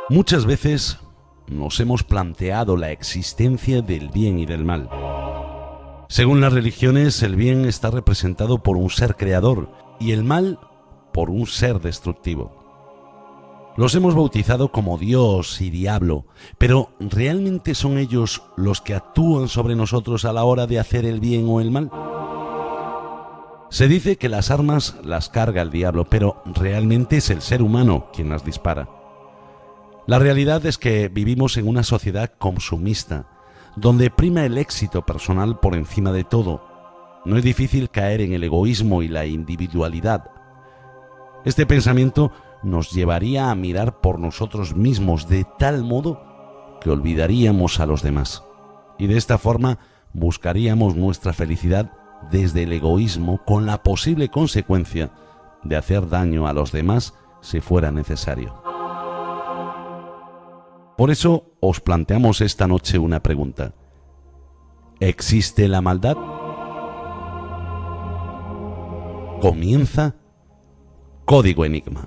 Muchas veces nos hemos planteado la existencia del bien y del mal. Según las religiones, el bien está representado por un ser creador y el mal por un ser destructivo. Los hemos bautizado como Dios y Diablo, pero ¿realmente son ellos los que actúan sobre nosotros a la hora de hacer el bien o el mal? Se dice que las armas las carga el diablo, pero realmente es el ser humano quien las dispara. La realidad es que vivimos en una sociedad consumista, donde prima el éxito personal por encima de todo. No es difícil caer en el egoísmo y la individualidad. Este pensamiento nos llevaría a mirar por nosotros mismos de tal modo que olvidaríamos a los demás. Y de esta forma buscaríamos nuestra felicidad desde el egoísmo, con la posible consecuencia de hacer daño a los demás si fuera necesario. Por eso os planteamos esta noche una pregunta. ¿Existe la maldad? Comienza Código Enigma.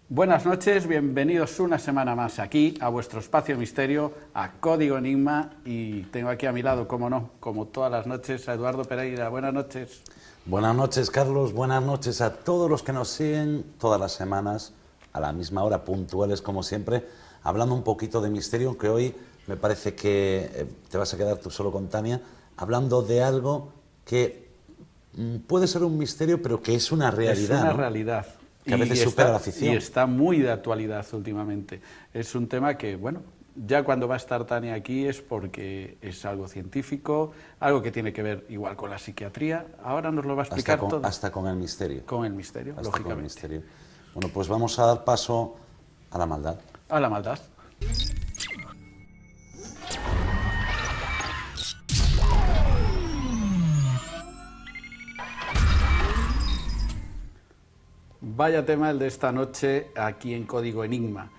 Buenas noches, bienvenidos una semana más aquí a vuestro espacio misterio, a Código Enigma, y tengo aquí a mi lado, como no, como todas las noches, a Eduardo Pereira. Buenas noches. Buenas noches, Carlos, buenas noches a todos los que nos siguen todas las semanas, a la misma hora, puntuales como siempre, hablando un poquito de misterio, aunque hoy me parece que te vas a quedar tú solo con Tania, hablando de algo que puede ser un misterio, pero que es una realidad. Es una ¿no? realidad. Que a veces supera la ficción. Y está muy de actualidad últimamente. Es un tema que, bueno, ya cuando va a estar Tania aquí es porque es algo científico, algo que tiene que ver igual con la psiquiatría. Ahora nos lo va a explicar todo. Hasta con el misterio. Con el misterio, hasta lógicamente. Con el misterio. Bueno, pues vamos a dar paso a la maldad. A la maldad. Vaya tema el de esta noche aquí en Código Enigma.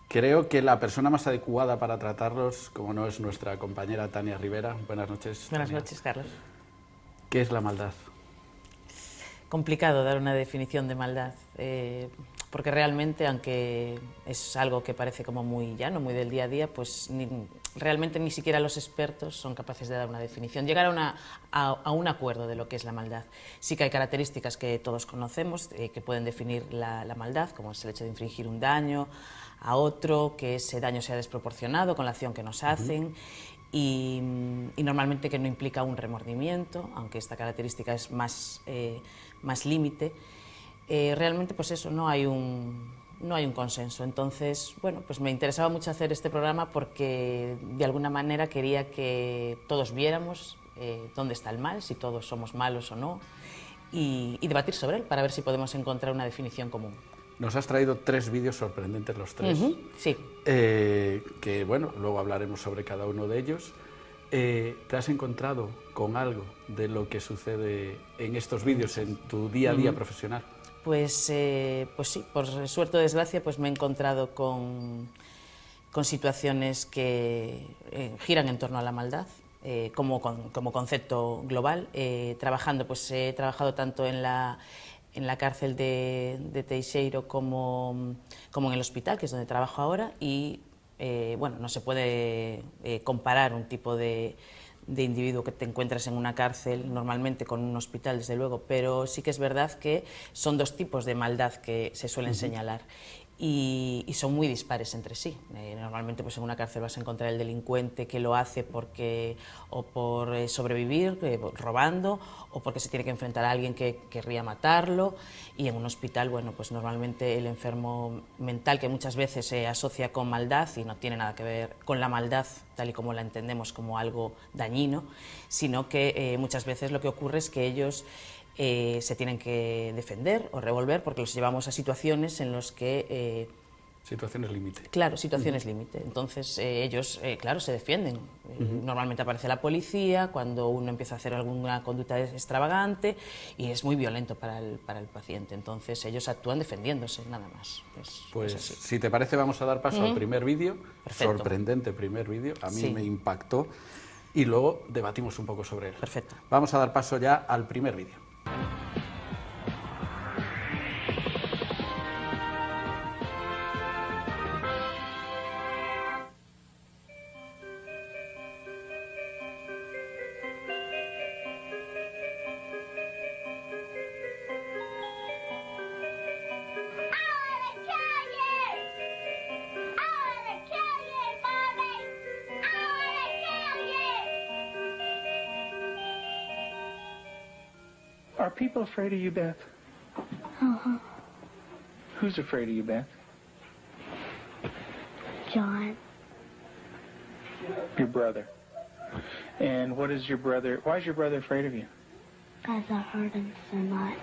Creo que la persona más adecuada para tratarlos, como no, es nuestra compañera Tania Rivera. Buenas noches. Buenas Tania. noches, Carlos. ¿Qué es la maldad? Complicado dar una definición de maldad, porque realmente, aunque es algo que parece como muy llano, muy del día a día, pues realmente ni siquiera los expertos son capaces de dar una definición, llegar a un acuerdo de lo que es la maldad. Sí que hay características que todos conocemos que pueden definir la maldad, como es el hecho de infligir un daño a otro, que ese daño sea desproporcionado con la acción que nos hacen. Y normalmente que no implica un remordimiento, aunque esta característica es más límite. Realmente, pues eso, no hay un consenso. Entonces, bueno, pues me interesaba mucho hacer este programa porque de alguna manera quería que todos viéramos dónde está el mal, si todos somos malos o no, y debatir sobre él para ver si podemos encontrar una definición común. Nos has traído 3 vídeos sorprendentes los 3. Sí. Que, bueno, luego hablaremos sobre cada uno de ellos. ¿Te has encontrado con algo de lo que sucede en estos vídeos, en tu día a día profesional? Pues sí, por suerte o desgracia, pues me he encontrado con situaciones que giran en torno a la maldad, como concepto global. Trabajando, pues he trabajado tanto en la cárcel de Teixeiro como en el hospital, que es donde trabajo ahora, y bueno, no se puede comparar un tipo de individuo que te encuentras en una cárcel normalmente con un hospital, desde luego, pero sí que es verdad que son 2 tipos de maldad que se suelen señalar. y son muy dispares entre sí. Normalmente pues en una cárcel vas a encontrar el delincuente que lo hace porque o por sobrevivir robando, o porque se tiene que enfrentar a alguien que querría matarlo, y en un hospital, bueno, pues normalmente el enfermo mental, que muchas veces se asocia con maldad y no tiene nada que ver con la maldad tal y como la entendemos como algo dañino, sino que muchas veces lo que ocurre es que ellos se tienen que defender o revolver porque los llevamos a situaciones en las que... situaciones límite. Claro, situaciones límite. Entonces ellos, claro, se defienden. Normalmente aparece la policía cuando uno empieza a hacer alguna conducta extravagante y es muy violento para el paciente. Entonces ellos actúan defendiéndose, nada más. Pues es así. si te parece vamos a dar paso al primer vídeo. Perfecto. Sorprendente primer vídeo, a mí Sí. me impactó, y luego debatimos un poco sobre él. Perfecto. Vamos a dar paso ya al primer vídeo. Are people afraid of you, Beth? Uh-huh. Who's afraid of you, Beth? John. Your brother. And what is your brother, why is your brother afraid of you? Because I hurt him so much.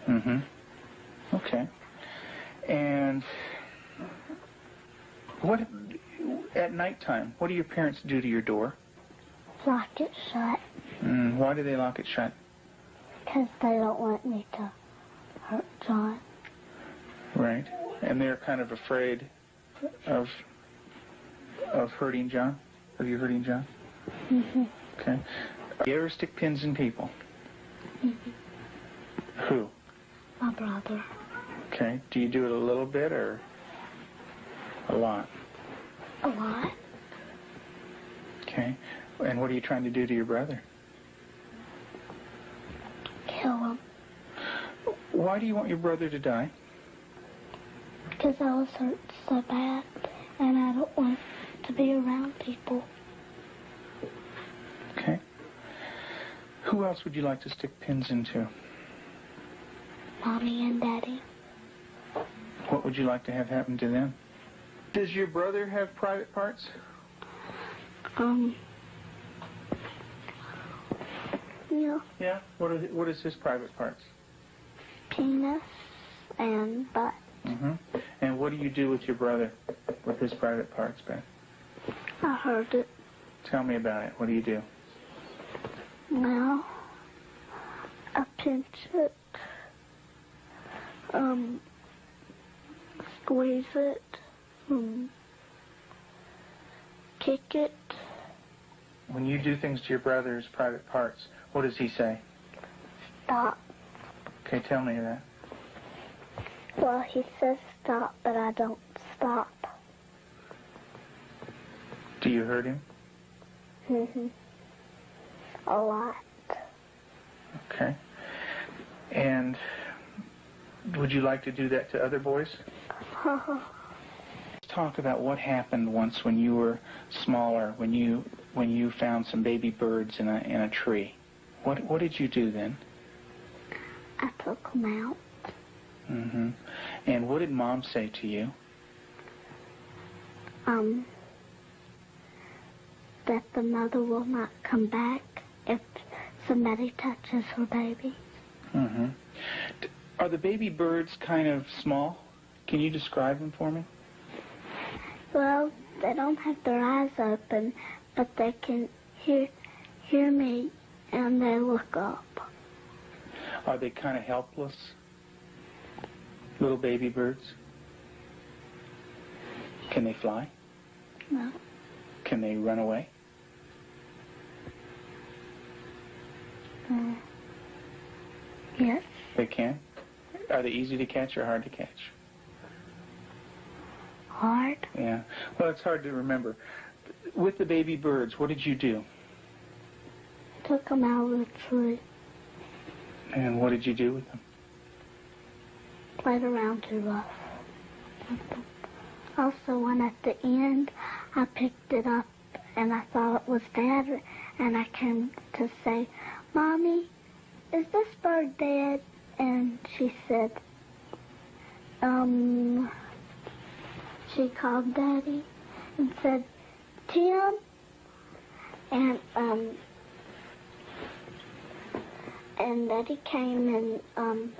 Mm-hmm. Okay. And what, at nighttime, what do your parents do to your door? Lock it shut. Why do they lock it shut? Because they don't want me to hurt John. Right. And they're kind of afraid of hurting John? Of you hurting John? Mm-hmm. Okay. Do you ever stick pins in people? Who? My brother. Okay. Do you do it a little bit or a lot? A lot. Okay. And what are you trying to do to your brother? Kill him. Why do you want your brother to die? Because I was hurt so bad. And I don't want to be around people. Okay. Who else would you like to stick pins into? Mommy and Daddy. What would you like to have happen to them? Does your brother have private parts? Yeah. Yeah. What is his private parts? Penis and butt. Mm-hmm. And what do you do with your brother with his private parts, Beth? I hurt it. Tell me about it. What do you do? Now, I pinch it. Squeeze it. Kick it. When you do things to your brother's private parts, what does he say? Stop. Okay, tell me that. Well, he says stop, but I don't stop. Do you hurt him? Mm-hmm. A lot. Okay. And would you like to do that to other boys? Let's talk about what happened once when you were smaller, when you found some baby birds in a tree. What did you do then? I took him out. Mm-hmm. And what did Mom say to you? That the mother will not come back if somebody touches her baby. Mm-hmm. Are the baby birds kind of small? Can you describe them for me? Well, they don't have their eyes open, but they can hear me, and they look up. Are they kind of helpless? Little baby birds? Can they fly? No. Can they run away? Yes. They can? Are they easy to catch or hard to catch? Hard. Yeah. Well, it's hard to remember. With the baby birds, what did you do? Took them out of the tree. And what did you do with them? Played around too rough. Also, when at the end, I picked it up and I thought it was Dad, and I came to say, Mommy, is this bird dead? And she said, she called Daddy and said, Tim, and Daddy came and,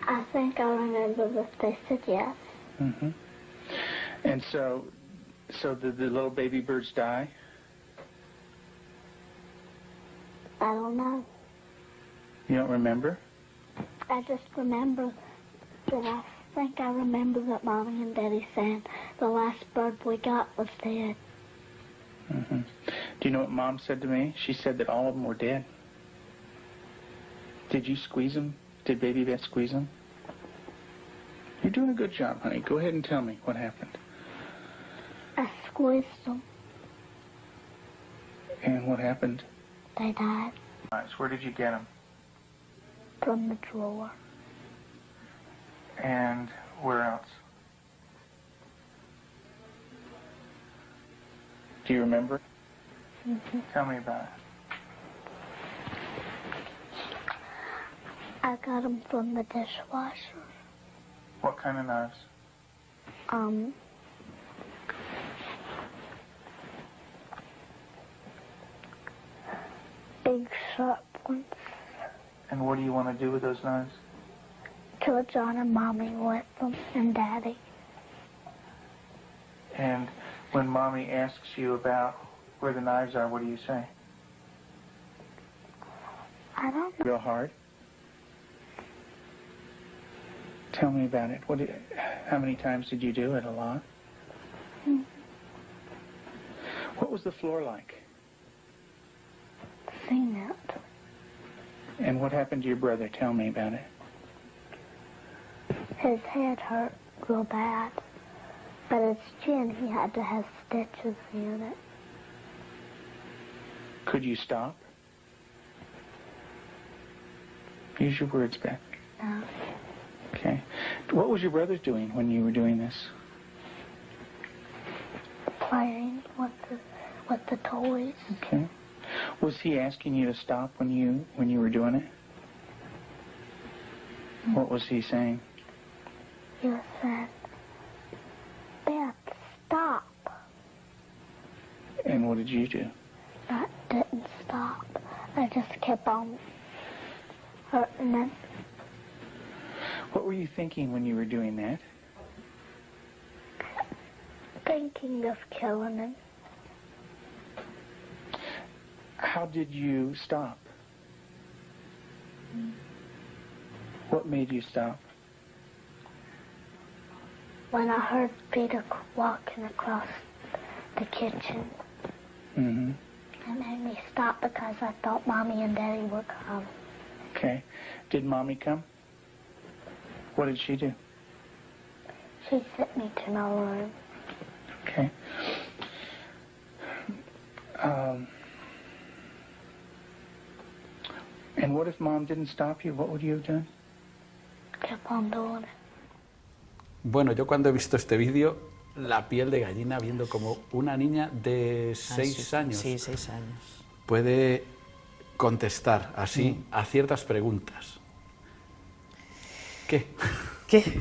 I think I remember that they said yes. Mm-hmm. And so did the little baby birds die? I don't know. You don't remember? I just remember that I remember that Mommy and Daddy saying the last bird we got was dead. Mm-hmm. Do you know what Mom said to me? She said that all of them were dead. Did you squeeze them? Did Baby Beth squeeze them? You're doing a good job, honey. Go ahead and tell me what happened. I squeezed them. And what happened? They died Nice. Where did you get them? from the drawer. And where else? Do you remember? Mm-hmm. Tell me about it. I got them from the dishwasher. What kind of knives? Big sharp ones. And what do you want to do with those knives? Kill John and Mommy with them, and Daddy. And when Mommy asks you about where the knives are, what do you say? I don't know. Real hard? Tell me about it. How many times did you do it? A lot? Mm. What was the floor like? Seen it. And what happened to your brother? Tell me about it. His head hurt real bad, but his chin, he had to have stitches in it. Could you stop? Use your words, Beth. No. Okay. What was your brother doing when you were doing this? Playing with the toys. Okay. Was he asking you to stop when you were doing it? What was he saying? He said, Beth, stop. And what did you do? I didn't stop. I just kept on hurting him. What were you thinking when you were doing that? Thinking of killing him. How did you stop? What made you stop? When I heard Peter walking across the kitchen, Mm-hmm. it made me stop because I thought Mommy and Daddy would come. Okay. Did Mommy come? What did she do? She sent me to my room. Okay. And what if Mom didn't stop you? What would you have done? Kept on doing it. Bueno, yo cuando he visto este vídeo, la piel de gallina viendo como una niña de 6 años Sí, 6 años. puede contestar así a ciertas preguntas. ¿Qué? ¿Qué?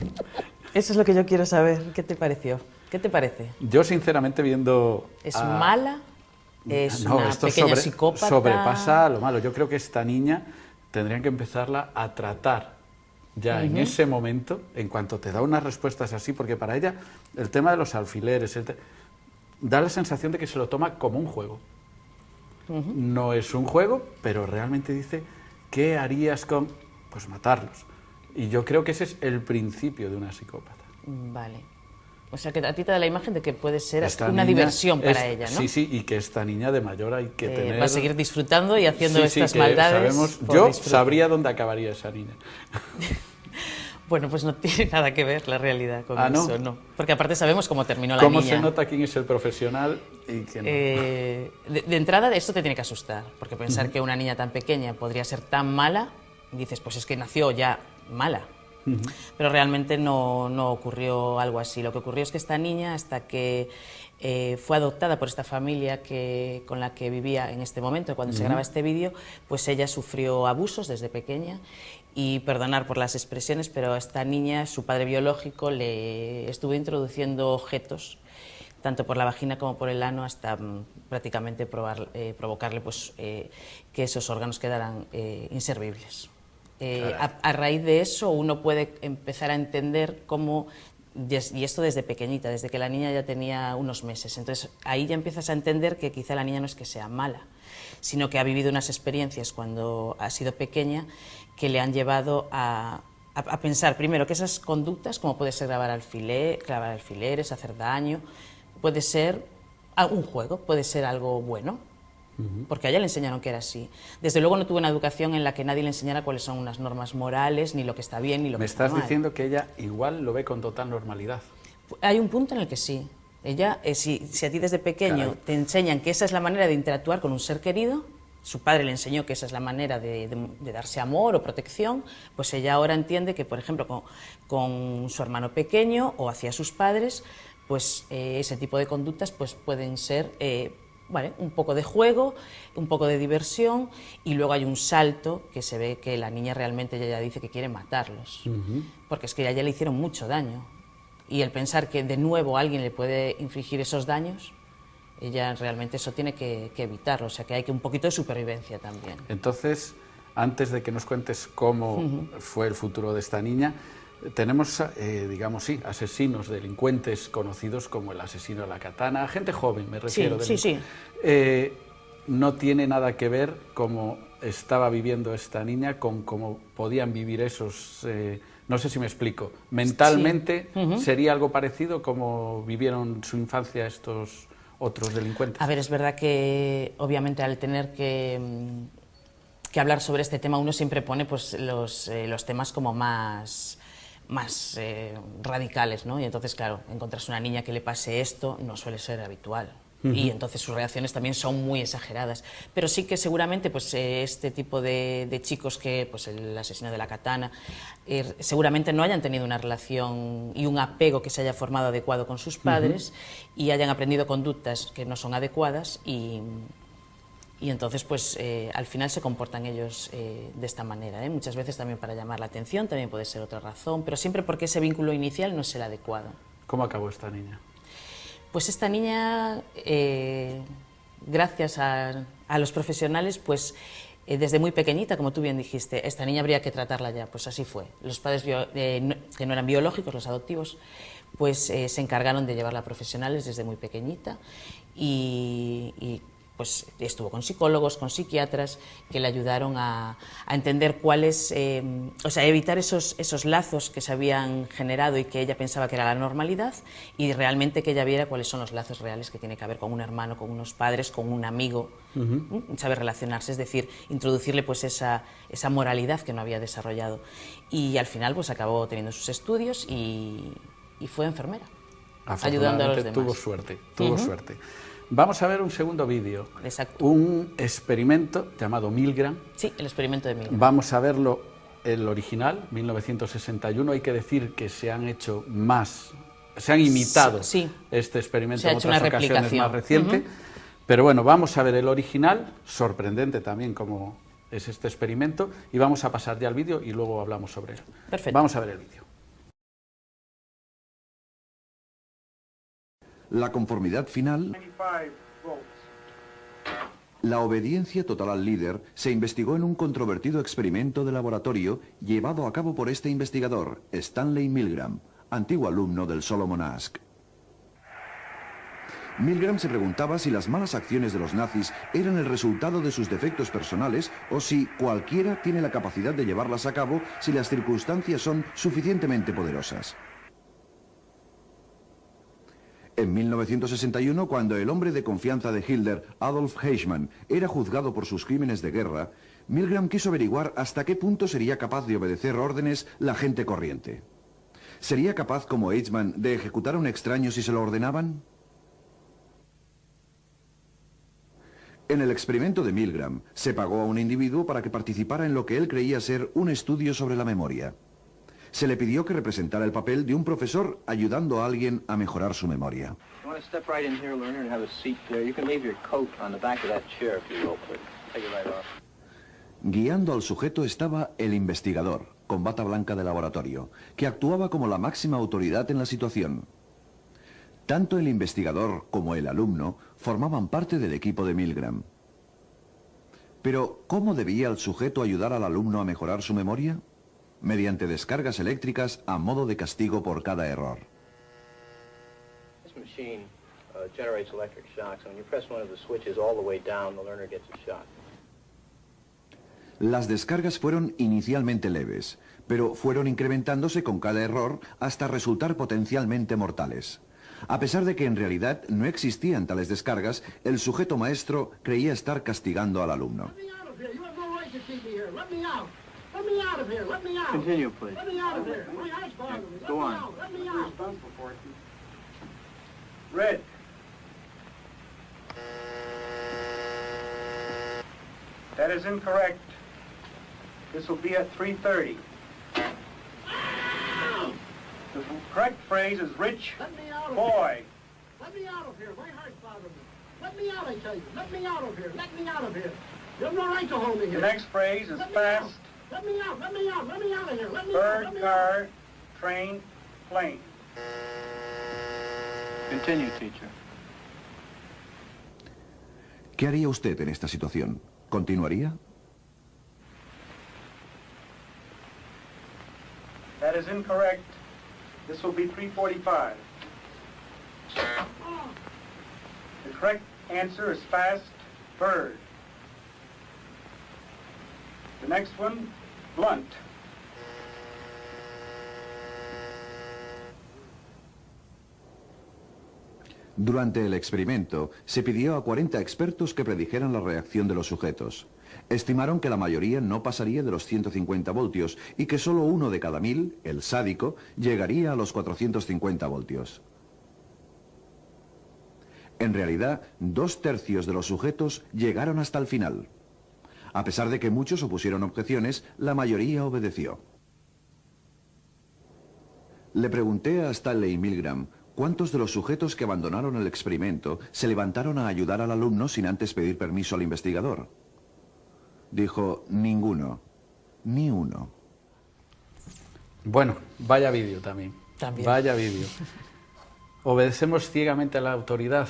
Eso es lo que yo quiero saber. ¿Qué te pareció? ¿Qué te parece? Yo sinceramente viendo... ¿Es mala? ¿Es No, una esto pequeña psicópata? sobrepasa lo malo. Yo creo que esta niña tendrían que empezarla a tratar ya en ese momento, en cuanto te da unas respuestas así, porque para ella el tema de los alfileres da la sensación de que se lo toma como un juego. No es un juego, pero realmente dice, ¿qué harías con...? Pues matarlos. Y yo creo que ese es el principio de una psicópata. Vale. O sea, que a ti te da la imagen de que puede ser Esta una niña diversión para ella, ¿no? Sí, sí, y que esta niña de mayor hay que tener... Va a seguir disfrutando y haciendo Sí, estas que maldades. sabemos, por yo disfrute. sabría dónde acabaría esa niña. Bueno, pues no tiene nada que ver la realidad con ¿no? eso, ¿no? Porque aparte sabemos cómo terminó la ¿Cómo niña. se nota quién es el profesional y quién no? De entrada, esto te tiene que asustar, porque pensar que una niña tan pequeña podría ser tan mala, dices, pues es que nació ya mala. Pero realmente no ocurrió algo así. Lo que ocurrió es que esta niña, hasta que fue adoptada por esta familia con la que vivía en este momento, cuando se graba este vídeo, pues ella sufrió abusos desde pequeña. Y perdonar por las expresiones, pero a esta niña, su padre biológico, le estuvo introduciendo objetos, tanto por la vagina como por el ano, hasta prácticamente provocarle pues, que esos órganos quedaran inservibles. A raíz de eso uno puede empezar a entender cómo, y esto desde pequeñita, desde que la niña ya tenía unos meses, entonces ahí ya empiezas a entender que quizá la niña no es que sea mala, sino que ha vivido unas experiencias cuando ha sido pequeña que le han llevado a pensar primero que esas conductas, como puede ser clavar alfileres, hacer daño, puede ser un juego, puede ser algo bueno, porque a ella le enseñaron que era así. Desde luego no tuvo una educación en la que nadie le enseñara cuáles son unas normas morales, ni lo que está bien, ni lo que está mal. Me estás diciendo que ella igual lo ve con total normalidad. Hay un punto en el que sí. Ella, si a ti desde pequeño te enseñan que esa es la manera de interactuar con un ser querido, su padre le enseñó que esa es la manera de darse amor o protección, pues ella ahora entiende que, por ejemplo, con su hermano pequeño o hacia sus padres, pues ese tipo de conductas pues pueden ser un poco de juego, un poco de diversión, y luego hay un salto que se ve que la niña realmente ya dice que quiere matarlos, porque es que a ella le hicieron mucho daño, y el pensar que de nuevo alguien le puede infligir esos daños, ella realmente eso tiene que evitarlo, o sea que hay un poquito de supervivencia también. Entonces, antes de que nos cuentes cómo fue el futuro de esta niña, tenemos, digamos, sí, asesinos, delincuentes conocidos como el asesino de la katana, gente joven, me refiero. Sí. No tiene nada que ver cómo estaba viviendo esta niña con cómo podían vivir esos... no sé si me explico. Mentalmente, ¿sería algo parecido como vivieron su infancia estos otros delincuentes? A ver, es verdad que obviamente al tener que hablar sobre este tema uno siempre pone pues, los temas como más radicales, ¿no? Y entonces, claro, encontrarse una niña que le pase esto no suele ser habitual. Y entonces sus reacciones también son muy exageradas. Pero sí que seguramente pues, este tipo de chicos que, pues el asesino de la katana, seguramente no hayan tenido una relación y un apego que se haya formado adecuado con sus padres y hayan aprendido conductas que no son adecuadas y entonces pues al final se comportan ellos de esta manera, muchas veces también para llamar la atención, también puede ser otra razón, pero siempre porque ese vínculo inicial no es el adecuado. ¿Cómo acabó esta niña? Pues esta niña, gracias a los profesionales, pues desde muy pequeñita, como tú bien dijiste, esta niña habría que tratarla ya, pues así fue. Los padres que no eran biológicos, los adoptivos, pues se encargaron de llevarla a profesionales desde muy pequeñita y pues estuvo con psicólogos, con psiquiatras que le ayudaron a entender cuáles, o sea, evitar esos lazos que se habían generado y que ella pensaba que era la normalidad y realmente que ella viera cuáles son los lazos reales que tiene que haber con un hermano, con unos padres, con un amigo, saber relacionarse, es decir, introducirle pues esa moralidad que no había desarrollado. Y al final pues acabó teniendo sus estudios y fue enfermera, ayudando a los demás. Tuvo suerte. Vamos a ver un segundo vídeo. Exacto. Un experimento llamado Milgram. Sí, el experimento de Milgram. Vamos a verlo, el original, 1961. Hay que decir que se han hecho más, se han imitado este experimento en otras ocasiones más reciente. Pero bueno, vamos a ver el original, sorprendente también como es este experimento, y vamos a pasar ya al vídeo y luego hablamos sobre él. Perfecto. Vamos a ver el vídeo. La conformidad final, la obediencia total al líder, se investigó en un controvertido experimento de laboratorio llevado a cabo por este investigador, Stanley Milgram, antiguo alumno del Solomon Asch. Milgram se preguntaba si las malas acciones de los nazis eran el resultado de sus defectos personales o si cualquiera tiene la capacidad de llevarlas a cabo si las circunstancias son suficientemente poderosas. En 1961, cuando el hombre de confianza de Hitler, Adolf Eichmann, era juzgado por sus crímenes de guerra, Milgram quiso averiguar hasta qué punto sería capaz de obedecer órdenes la gente corriente. ¿Sería capaz, como Eichmann, de ejecutar a un extraño si se lo ordenaban? En el experimento de Milgram, se pagó a un individuo para que participara en lo que él creía ser un estudio sobre la memoria. Se le pidió que representara el papel de un profesor ayudando a alguien a mejorar su memoria. Guiando al sujeto estaba el investigador, con bata blanca de laboratorio, que actuaba como la máxima autoridad en la situación. Tanto el investigador como el alumno formaban parte del equipo de Milgram. Pero, ¿cómo debía el sujeto ayudar al alumno a mejorar su memoria? Mediante descargas eléctricas a modo de castigo por cada error. Las descargas fueron inicialmente leves, pero fueron incrementándose con cada error hasta resultar potencialmente mortales. A pesar de que en realidad no existían tales descargas, el sujeto maestro creía estar castigando al alumno. Continue, please. Go on. Red. That is incorrect. This will be at 3:30. The correct phrase is rich boy. Let me out of here. My heart's bothering me. Let me out, I tell you. Let me out of here. Let me out of here. You have no right to hold me here. The next phrase is fast. Let me out. Let me out. Let me out of here. Let me out. Bird, Let me car, train, plane. Continue, teacher. ¿Qué haría usted en esta situación? ¿Continuaría? That is incorrect. This will be 3:45. The correct answer is fast, bird. The next one, blunt. Durante el experimento, se pidió a 40 expertos que predijeran la reacción de los sujetos. Estimaron que la mayoría no pasaría de los 150 voltios y que solo uno de cada 1000, el sádico, llegaría a los 450 voltios. En realidad, 2/3 de los sujetos llegaron hasta el final. A pesar de que muchos opusieron objeciones, la mayoría obedeció. Le pregunté a Stanley Milgram cuántos de los sujetos que abandonaron el experimento se levantaron a ayudar al alumno sin antes pedir permiso al investigador. Dijo, ninguno, ni uno. Bueno, vaya vídeo también. Vaya vídeo. Obedecemos ciegamente a la autoridad.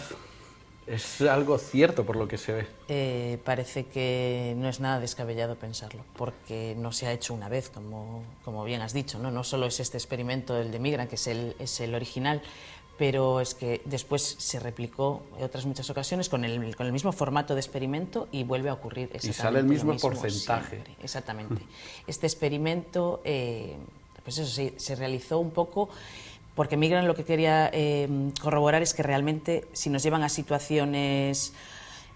Es algo cierto por lo que se ve. Parece que no es nada descabellado pensarlo, porque no se ha hecho una vez, como bien has dicho, ¿no? No solo es este experimento, el de Milgram, que es el original, pero es que después se replicó en otras muchas ocasiones con el mismo formato de experimento y vuelve a ocurrir exactamente y sale el mismo lo mismo porcentaje. Siempre, exactamente. Este experimento, pues eso sí, se realizó un poco porque Milgram lo que quería corroborar es que realmente si nos llevan a situaciones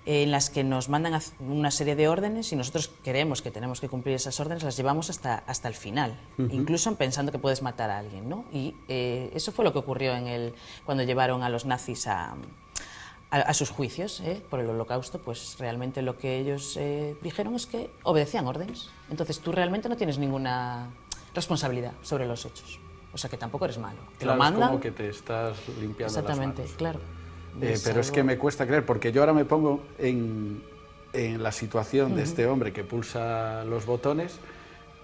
en las que nos mandan una serie de órdenes y nosotros creemos que tenemos que cumplir esas órdenes, las llevamos hasta el final, incluso pensando que puedes matar a alguien, ¿no? Y eso fue lo que ocurrió cuando llevaron a los nazis a sus juicios por el Holocausto. Pues realmente lo que ellos dijeron es que obedecían órdenes. Entonces tú realmente no tienes ninguna responsabilidad sobre los hechos. O sea que tampoco eres malo. Te claro, lo mandan. Es como que te estás limpiando exactamente, las manos. Claro. Pero es que me cuesta creer, porque yo ahora me pongo en la situación de este hombre que pulsa los botones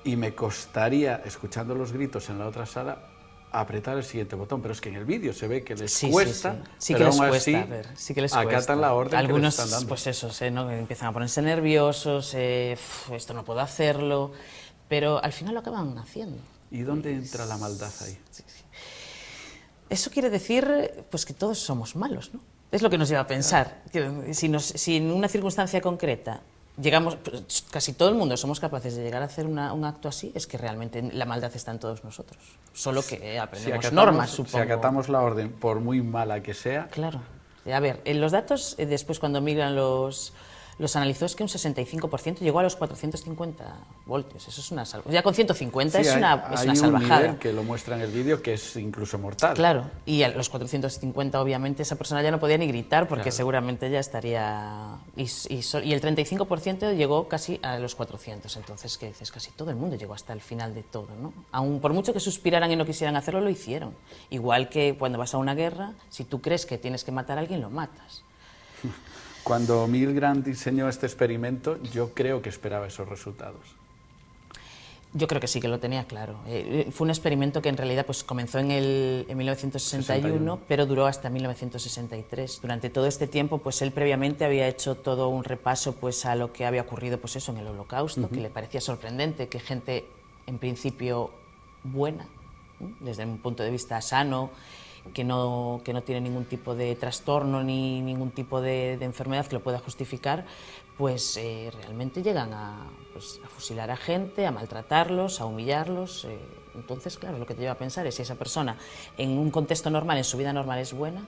y me costaría, escuchando los gritos en la otra sala, apretar el siguiente botón. Pero es que en el vídeo se ve que les cuesta, sí pero que les aún cuesta, así a ver, sí que les acatan cuesta. la orden Algunos, que les están dando. pues eso, ¿no? Empiezan a ponerse nerviosos, esto no puedo hacerlo, pero al final lo acaban haciendo. ¿Y dónde entra la maldad ahí? Sí. Eso quiere decir pues que todos somos malos, ¿no? Es lo que nos lleva a pensar. Si en una circunstancia concreta llegamos, pues, casi todo el mundo somos capaces de llegar a hacer un acto así, es que realmente la maldad está en todos nosotros. Solo que aprendemos normas, supongo. Si acatamos la orden, por muy mala que sea... Claro. A ver, en los datos, después cuando Milgram los los analizó es que un 65% llegó a los 450 voltios. Eso es una salvajada. Ya con 150 Sí, es una hay un salvajada. nivel que lo muestra en el vídeo que es incluso mortal. Claro, y a los 450 obviamente esa persona ya no podía ni gritar porque Claro. seguramente ya estaría... Y el 35% llegó casi a los 400, entonces, ¿qué dices? Casi todo el mundo llegó hasta el final de todo, ¿no? Aún por mucho que suspiraran y no quisieran hacerlo, lo hicieron. Igual que cuando vas a una guerra, si tú crees que tienes que matar a alguien, lo matas. Cuando Milgram diseñó este experimento, yo creo que esperaba esos resultados. Yo creo que sí, que lo tenía claro. Fue un experimento que en realidad pues, comenzó en 1961, pero duró hasta 1963. Durante todo este tiempo, pues él previamente había hecho todo un repaso pues, a lo que había ocurrido pues, eso, en el Holocausto, que le parecía sorprendente que gente, en principio, buena, ¿no? Desde un punto de vista sano, que no tiene ningún tipo de trastorno ni ningún tipo de enfermedad que lo pueda justificar, pues realmente llegan a fusilar a gente, a maltratarlos, a humillarlos. Entonces, claro, lo que te lleva a pensar es si esa persona en un contexto normal, en su vida normal es buena,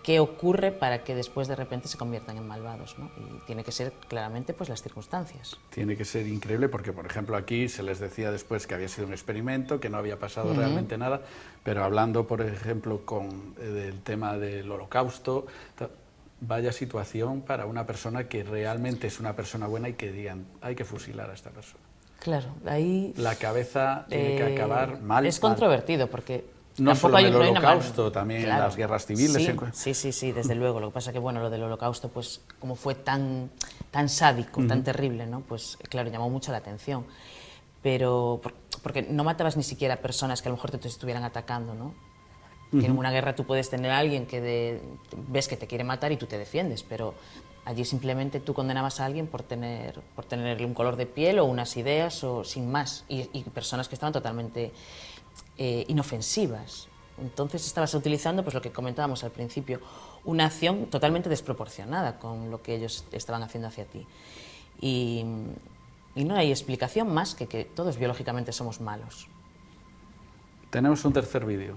¿qué ocurre para que después de repente se conviertan en malvados, ¿no? Y tiene que ser claramente pues, las circunstancias. Tiene que ser increíble porque, por ejemplo, aquí se les decía después que había sido un experimento, que no había pasado realmente nada, pero hablando, por ejemplo, del tema del Holocausto, vaya situación para una persona que realmente es una persona buena y que digan, hay que fusilar a esta persona. Claro, ahí... La cabeza tiene que acabar mal. Es controvertido porque... No solo en el no hay una Holocausto, mano. también Claro. en las guerras civiles. Sí, desde luego. Lo que pasa es que, bueno, lo del Holocausto, pues, como fue tan sádico, tan terrible, ¿no? Pues, claro, llamó mucho la atención. Pero, porque no matabas ni siquiera personas que a lo mejor te estuvieran atacando, ¿no? Que en una guerra tú puedes tener a alguien que ves que te quiere matar y tú te defiendes, pero allí simplemente tú condenabas a alguien por tener un color de piel o unas ideas o sin más, y personas que estaban totalmente inofensivas. Entonces estabas utilizando, pues lo que comentábamos al principio, una acción totalmente desproporcionada con lo que ellos estaban haciendo hacia ti. Y no hay explicación más que todos biológicamente somos malos. Tenemos un tercer vídeo.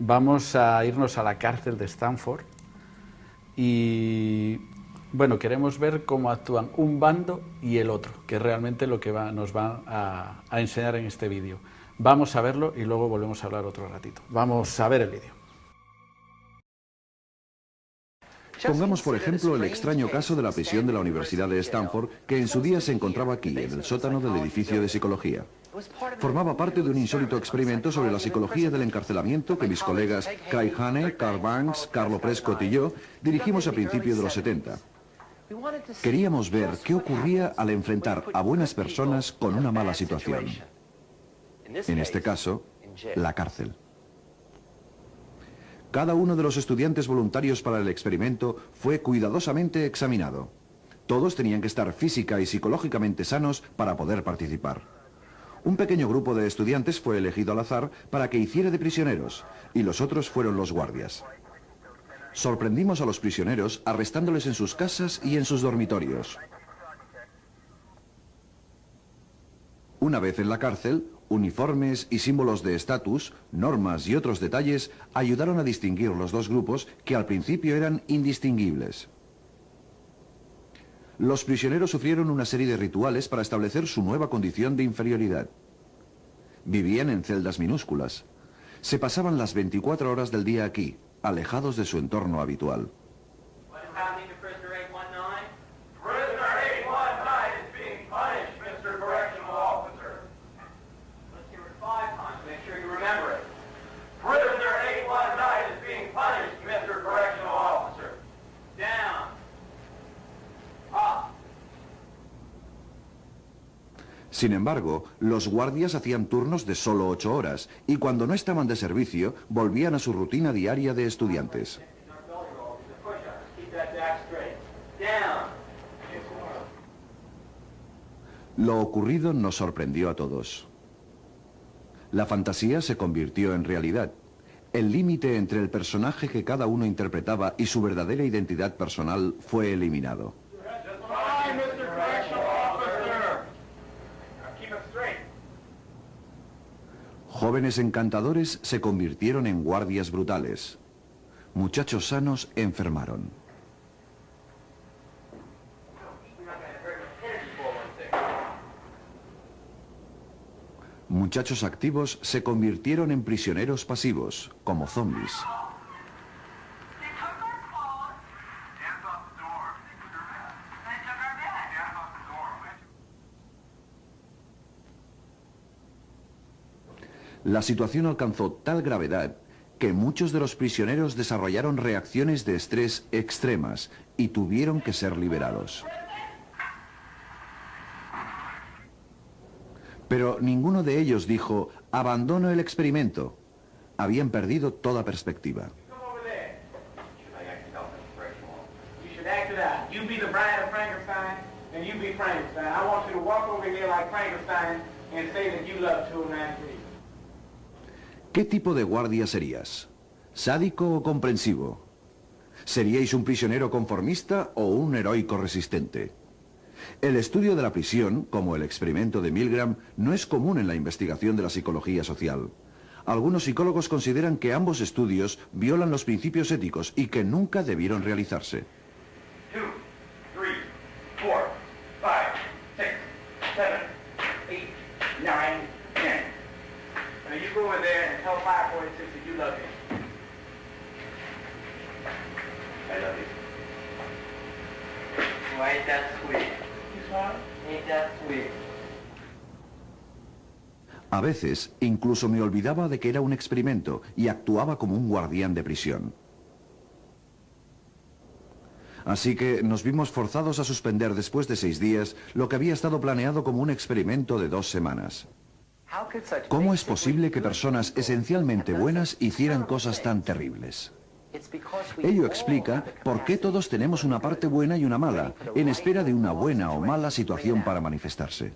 Vamos a irnos a la cárcel de Stanford y, bueno, queremos ver cómo actúan un bando y el otro, que es realmente lo que nos va a enseñar en este vídeo. Vamos a verlo y luego volvemos a hablar otro ratito. Vamos a ver el vídeo. Pongamos, por ejemplo, el extraño caso de la prisión de la Universidad de Stanford, que en su día se encontraba aquí, en el sótano del edificio de psicología. Formaba parte de un insólito experimento sobre la psicología del encarcelamiento que mis colegas Kai Hane, Carl Banks, Carlo Prescott y yo dirigimos a principios de los 70. Queríamos ver qué ocurría al enfrentar a buenas personas con una mala situación. En este caso, la cárcel. Cada uno de los estudiantes voluntarios para el experimento fue cuidadosamente examinado. Todos tenían que estar física y psicológicamente sanos para poder participar. Un pequeño grupo de estudiantes fue elegido al azar para que hiciera de prisioneros, y los otros fueron los guardias. Sorprendimos a los prisioneros arrestándoles en sus casas y en sus dormitorios. Una vez en la cárcel, uniformes y símbolos de estatus, normas y otros detalles ayudaron a distinguir los dos grupos que al principio eran indistinguibles. Los prisioneros sufrieron una serie de rituales para establecer su nueva condición de inferioridad. Vivían en celdas minúsculas. Se pasaban las 24 horas del día aquí, alejados de su entorno habitual. Sin embargo, los guardias hacían turnos de solo 8 horas y cuando no estaban de servicio, volvían a su rutina diaria de estudiantes. Lo ocurrido nos sorprendió a todos. La fantasía se convirtió en realidad. El límite entre el personaje que cada uno interpretaba y su verdadera identidad personal fue eliminado. Jóvenes encantadores se convirtieron en guardias brutales. Muchachos sanos enfermaron. Muchachos activos se convirtieron en prisioneros pasivos, como zombies. La situación alcanzó tal gravedad que muchos de los prisioneros desarrollaron reacciones de estrés extremas y tuvieron que ser liberados. Pero ninguno de ellos dijo, abandono el experimento. Habían perdido toda perspectiva. ¿Qué tipo de guardia serías? ¿Sádico o comprensivo? ¿Seríais un prisionero conformista o un heroico resistente? El estudio de la prisión, como el experimento de Milgram, no es común en la investigación de la psicología social. Algunos psicólogos consideran que ambos estudios violan los principios éticos y que nunca debieron realizarse. 2, 3, 4, 5, 6, 7, 8, 9, 10. Now you go in there and tell 546 that you love him. I love you. Well, ain't that sweet? Ain't that sweet? A veces, incluso me olvidaba de que era un experimento y actuaba como un guardián de prisión. Así que nos vimos forzados a suspender después de 6 días lo que había estado planeado como un experimento de 2 semanas. ¿Cómo es posible que personas esencialmente buenas hicieran cosas tan terribles? Ello explica por qué todos tenemos una parte buena y una mala, en espera de una buena o mala situación para manifestarse.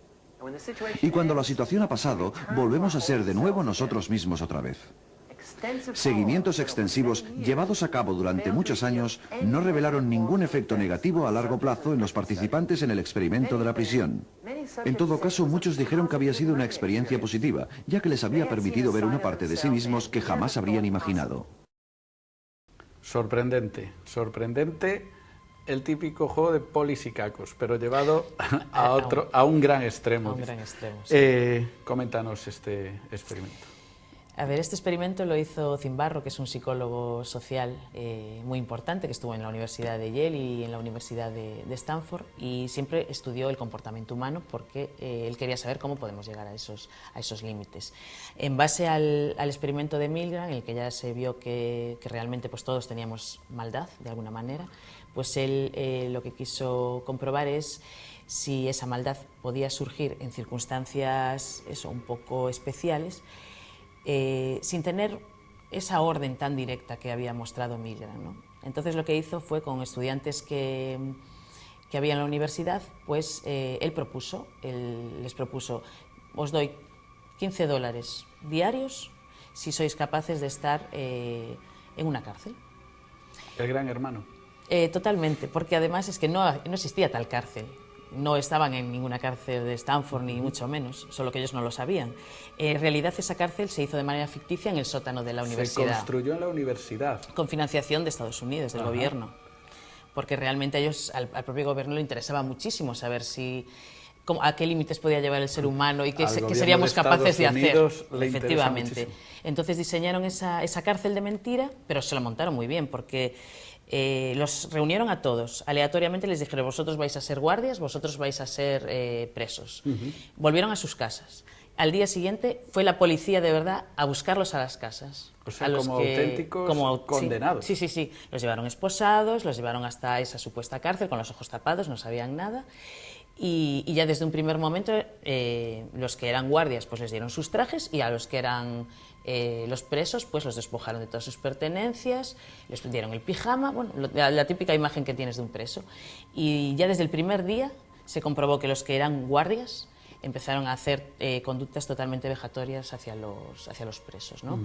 Y cuando la situación ha pasado, volvemos a ser de nuevo nosotros mismos otra vez. Seguimientos extensivos llevados a cabo durante muchos años no revelaron ningún efecto negativo a largo plazo en los participantes en el experimento de la prisión. En todo caso, muchos dijeron que había sido una experiencia positiva, ya que les había permitido ver una parte de sí mismos que jamás habrían imaginado. Sorprendente, sorprendente el típico juego de polis y cacos, pero llevado a un gran extremo. A un gran extremo, sí. Coméntanos este experimento. A ver, este experimento lo hizo Zimbarro, que es un psicólogo social muy importante, que estuvo en la Universidad de Yale y en la Universidad de Stanford, y siempre estudió el comportamiento humano porque él quería saber cómo podemos llegar a esos límites. En base al experimento de Milgram, en el que ya se vio que realmente pues, todos teníamos maldad, de alguna manera, pues él lo que quiso comprobar es si esa maldad podía surgir en circunstancias un poco especiales, sin tener esa orden tan directa que había mostrado Milgram, ¿no? Entonces lo que hizo fue con estudiantes que había en la universidad, pues él les propuso, os doy $15 diarios si sois capaces de estar en una cárcel. El gran hermano. Totalmente, porque además es que no existía tal cárcel. No estaban en ninguna cárcel de Stanford, ni mucho menos, solo que ellos no lo sabían. En realidad esa cárcel se hizo de manera ficticia en el sótano de la universidad. Se construyó en la universidad. Con financiación de Estados Unidos, del gobierno. Porque realmente a ellos, al propio gobierno le interesaba muchísimo saber a qué límites podía llevar el ser humano y qué seríamos capaces de hacer. Efectivamente. Entonces diseñaron esa cárcel de mentira, pero se lo montaron muy bien, porque los reunieron a todos, aleatoriamente les dijeron, vosotros vais a ser guardias, vosotros vais a ser presos. Volvieron a sus casas. Al día siguiente fue la policía de verdad a buscarlos a las casas. O sea, auténticos condenados. Sí. Los llevaron esposados, los llevaron hasta esa supuesta cárcel con los ojos tapados, no sabían nada. Y ya desde un primer momento los que eran guardias pues les dieron sus trajes y a los que eran los presos pues los despojaron de todas sus pertenencias, les dieron el pijama, bueno, la típica imagen que tienes de un preso. Y ya desde el primer día se comprobó que los que eran guardias empezaron a hacer conductas totalmente vejatorias hacia los presos, ¿no?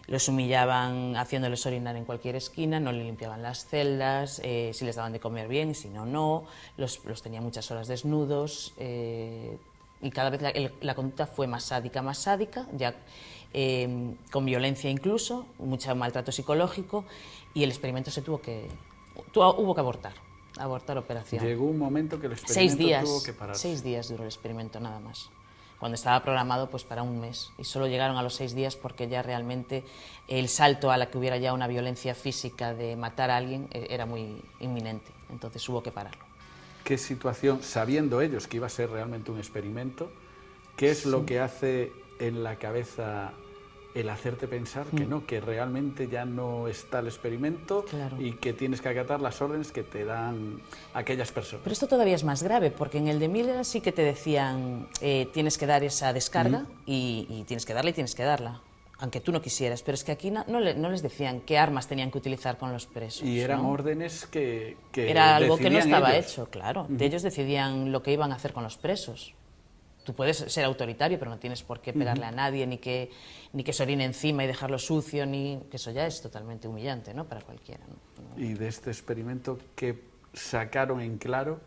Los humillaban haciéndoles orinar en cualquier esquina, no le limpiaban las celdas, si les daban de comer bien y si no, no, los tenía muchas horas desnudos, y cada vez la conducta fue más sádica, ya con violencia incluso, mucho maltrato psicológico, y el experimento hubo que abortar operación. Llegó un momento que el experimento tuvo que pararse. 6 días duró el experimento nada más. cuando estaba programado pues para un mes, y solo llegaron a los 6 días porque ya realmente el salto a la que hubiera ya una violencia física de matar a alguien era muy inminente, entonces hubo que pararlo. ¿Qué situación, sabiendo ellos que iba a ser realmente un experimento, qué es lo que hace en la cabeza el hacerte pensar que no, que realmente ya no está el experimento y que tienes que acatar las órdenes que te dan aquellas personas? Pero esto todavía es más grave, porque en el de Milgram sí que te decían tienes que dar esa descarga y tienes que darla y tienes que darla, aunque tú no quisieras, pero es que aquí no les decían qué armas tenían que utilizar con los presos. Y eran órdenes que era algo que no estaba ellos. hecho, claro. Ellos decidían lo que iban a hacer con los presos. Tú puedes ser autoritario, pero no tienes por qué pegarle a nadie, ni que se orine encima y dejarlo sucio, que eso ya es totalmente humillante, ¿no?, para cualquiera, ¿no? Y de este experimento, ¿qué sacaron en claro?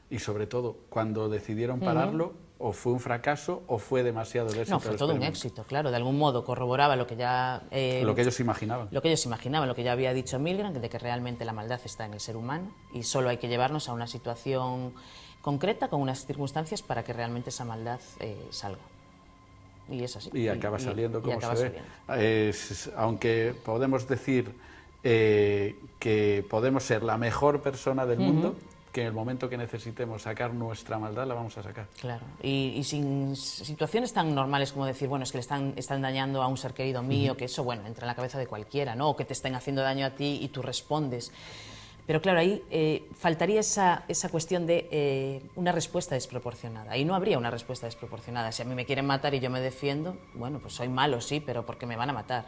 Y sobre todo, cuando decidieron pararlo, ¿o fue un fracaso o fue demasiado el éxito? No, fue todo un éxito, claro. De algún modo corroboraba lo que ya... lo que ellos imaginaban. Lo que ellos imaginaban, lo que ya había dicho Milgram, de que realmente la maldad está en el ser humano y solo hay que llevarnos a una situación concreta, con unas circunstancias para que realmente esa maldad salga. Y es así. Y acaba saliendo como acaba se ve. Aunque podemos decir que podemos ser la mejor persona del mundo, que en el momento que necesitemos sacar nuestra maldad la vamos a sacar. Claro, y sin situaciones tan normales como decir, bueno, es que le están dañando a un ser querido mío, que eso, bueno, entra en la cabeza de cualquiera, ¿no? O que te estén haciendo daño a ti y tú respondes. Pero claro, ahí faltaría esa cuestión de una respuesta desproporcionada. Ahí no habría una respuesta desproporcionada. Si a mí me quieren matar y yo me defiendo, bueno, pues soy malo, sí, pero porque me van a matar.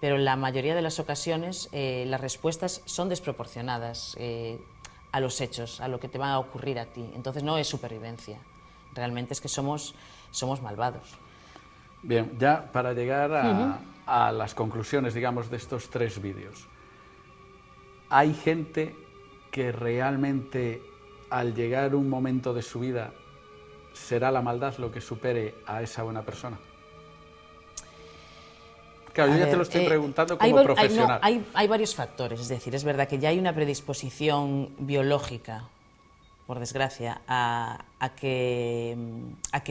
Pero en la mayoría de las ocasiones las respuestas son desproporcionadas a los hechos, a lo que te va a ocurrir a ti. Entonces no es supervivencia. Realmente es que somos malvados. Bien, ya para llegar a las conclusiones, digamos, de estos 3 vídeos. ¿Hay gente que realmente al llegar un momento de su vida será la maldad lo que supere a esa buena persona? Claro, yo ya te lo estoy preguntando como profesional. Hay varios factores, es decir, es verdad que ya hay una predisposición biológica, por desgracia, a que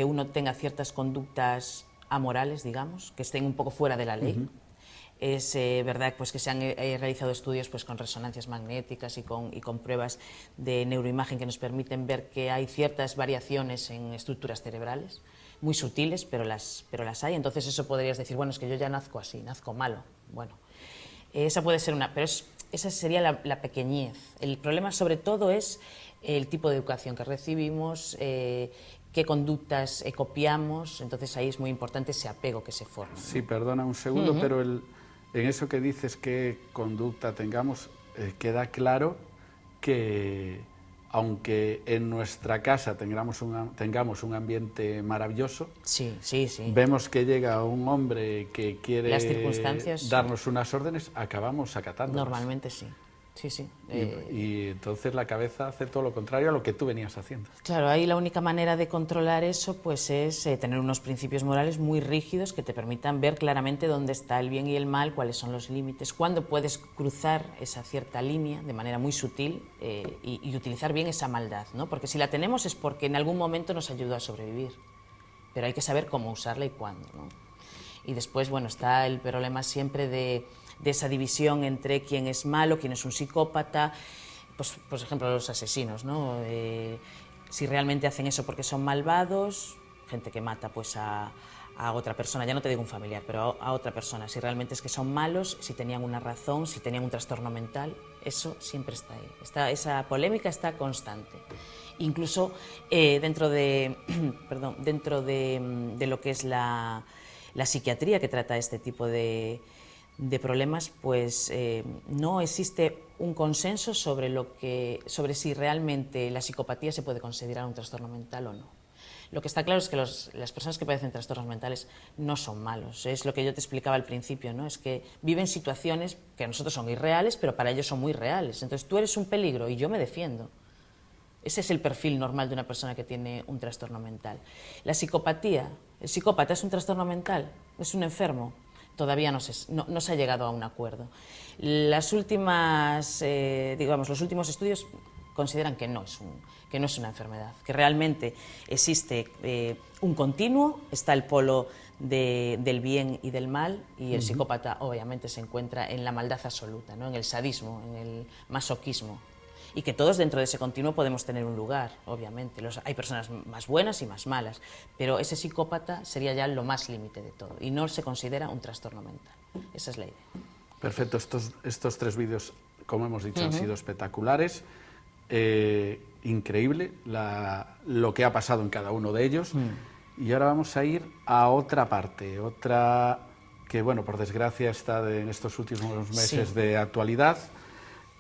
uno tenga ciertas conductas amorales, digamos, que estén un poco fuera de la ley. Es verdad pues, que se han realizado estudios pues, con resonancias magnéticas y con pruebas de neuroimagen que nos permiten ver que hay ciertas variaciones en estructuras cerebrales, muy sutiles, pero las hay. Entonces eso podrías decir, bueno, es que yo ya nazco así, nazco malo. Bueno, esa puede ser una, pero esa sería la pequeñez. El problema sobre todo es el tipo de educación que recibimos, qué conductas copiamos, entonces ahí es muy importante ese apego que se forma, ¿no? Sí, perdona un segundo, pero en eso que dices, qué conducta tengamos, queda claro que aunque en nuestra casa tengamos un ambiente maravilloso, vemos que llega un hombre que quiere darnos unas órdenes, acabamos acatándolas. Normalmente sí. Sí, sí. Y entonces la cabeza hace todo lo contrario a lo que tú venías haciendo. Claro, ahí la única manera de controlar eso pues es tener unos principios morales muy rígidos que te permitan ver claramente dónde está el bien y el mal, cuáles son los límites, cuándo puedes cruzar esa cierta línea de manera muy sutil y utilizar bien esa maldad, ¿no? Porque si la tenemos es porque en algún momento nos ayudó a sobrevivir, pero hay que saber cómo usarla y cuándo, ¿no? Y después, bueno, está el problema siempre de esa división entre quién es malo, quién es un psicópata, pues, por ejemplo, los asesinos, ¿no? Si realmente hacen eso porque son malvados, gente que mata pues a otra persona, ya no te digo un familiar, pero a otra persona, si realmente es que son malos, si tenían una razón, si tenían un trastorno mental, eso siempre está ahí. Esa polémica está constante. Incluso dentro de lo que es la psiquiatría que trata este tipo de problemas, pues no existe un consenso sobre si realmente la psicopatía se puede considerar un trastorno mental o no. Lo que está claro es que las personas que padecen trastornos mentales no son malos. Es lo que yo te explicaba al principio, ¿no? Es que viven situaciones que a nosotros son irreales, pero para ellos son muy reales. Entonces tú eres un peligro y yo me defiendo. Ese es el perfil normal de una persona que tiene un trastorno mental. La psicopatía, ¿el psicópata es un trastorno mental? ¿Es un enfermo? Todavía no se ha llegado a un acuerdo. Los últimos estudios consideran que no es una enfermedad, que realmente existe un continuo, está el polo del bien y del mal, y el psicópata obviamente se encuentra en la maldad absoluta, ¿no? En el sadismo, en el masoquismo. Y que todos dentro de ese continuo podemos tener un lugar, obviamente. Hay personas más buenas y más malas, pero ese psicópata sería ya lo más límite de todo y no se considera un trastorno mental. Esa es la idea. Perfecto, estos 3 vídeos, como hemos dicho, han sido espectaculares. Increíble lo que ha pasado en cada uno de ellos. Y ahora vamos a ir a otra parte, otra que, bueno, por desgracia está en estos últimos meses de actualidad.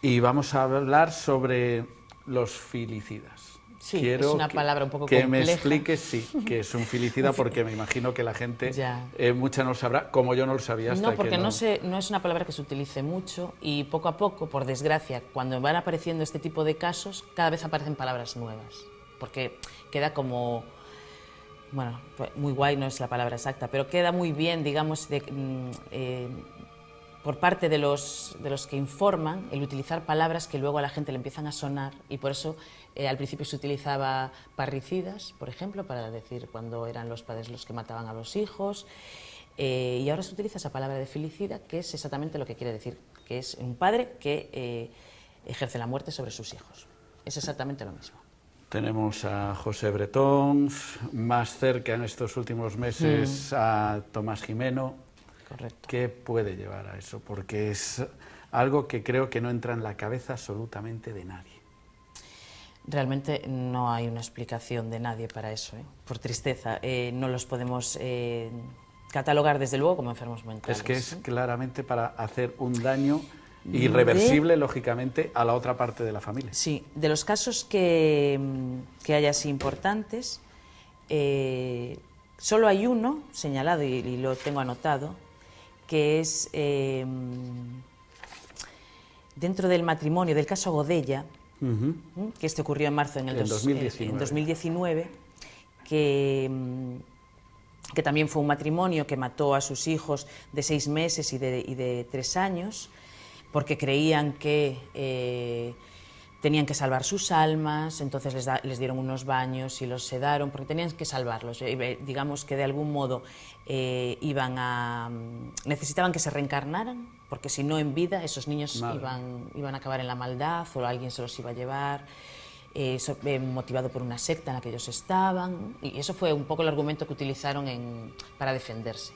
Y vamos a hablar sobre los filicidas. Sí, Quiero es una palabra un poco que compleja. me expliques, que es un filicida, porque me imagino que la gente, mucha no lo sabrá, como yo no lo sabía hasta no, porque que no es una palabra que se utilice mucho, y poco a poco, por desgracia, cuando van apareciendo este tipo de casos, cada vez aparecen palabras nuevas, porque queda como... Bueno, muy guay no es la palabra exacta, pero queda muy bien, digamos, por parte de los que informan, el utilizar palabras que luego a la gente le empiezan a sonar, y por eso al principio se utilizaba parricidas, por ejemplo, para decir cuando eran los padres los que mataban a los hijos, y ahora se utiliza esa palabra de filicida, que es exactamente lo que quiere decir, que es un padre que ejerce la muerte sobre sus hijos. Es exactamente lo mismo. Tenemos a José Bretón, más cerca en estos últimos meses a Tomás Jimeno. Correcto. ¿Qué puede llevar a eso? Porque es algo que creo que no entra en la cabeza absolutamente de nadie. Realmente no hay una explicación de nadie para eso, por tristeza. No los podemos catalogar desde luego como enfermos mentales. Es que es claramente para hacer un daño irreversible, lógicamente, a la otra parte de la familia. Sí, de los casos que hay así importantes, solo hay uno señalado y lo tengo anotado, que es dentro del matrimonio, del caso Godella, que este ocurrió en marzo en 2019, que también fue un matrimonio que mató a sus hijos de 6 meses y de 3 años, porque creían que tenían que salvar sus almas, entonces les dieron unos baños y los sedaron, porque tenían que salvarlos. Digamos que de algún modo necesitaban que se reencarnaran, porque si no en vida esos niños iban a acabar en la maldad o alguien se los iba a llevar, motivado por una secta en la que ellos estaban, y eso fue un poco el argumento que utilizaron para defenderse.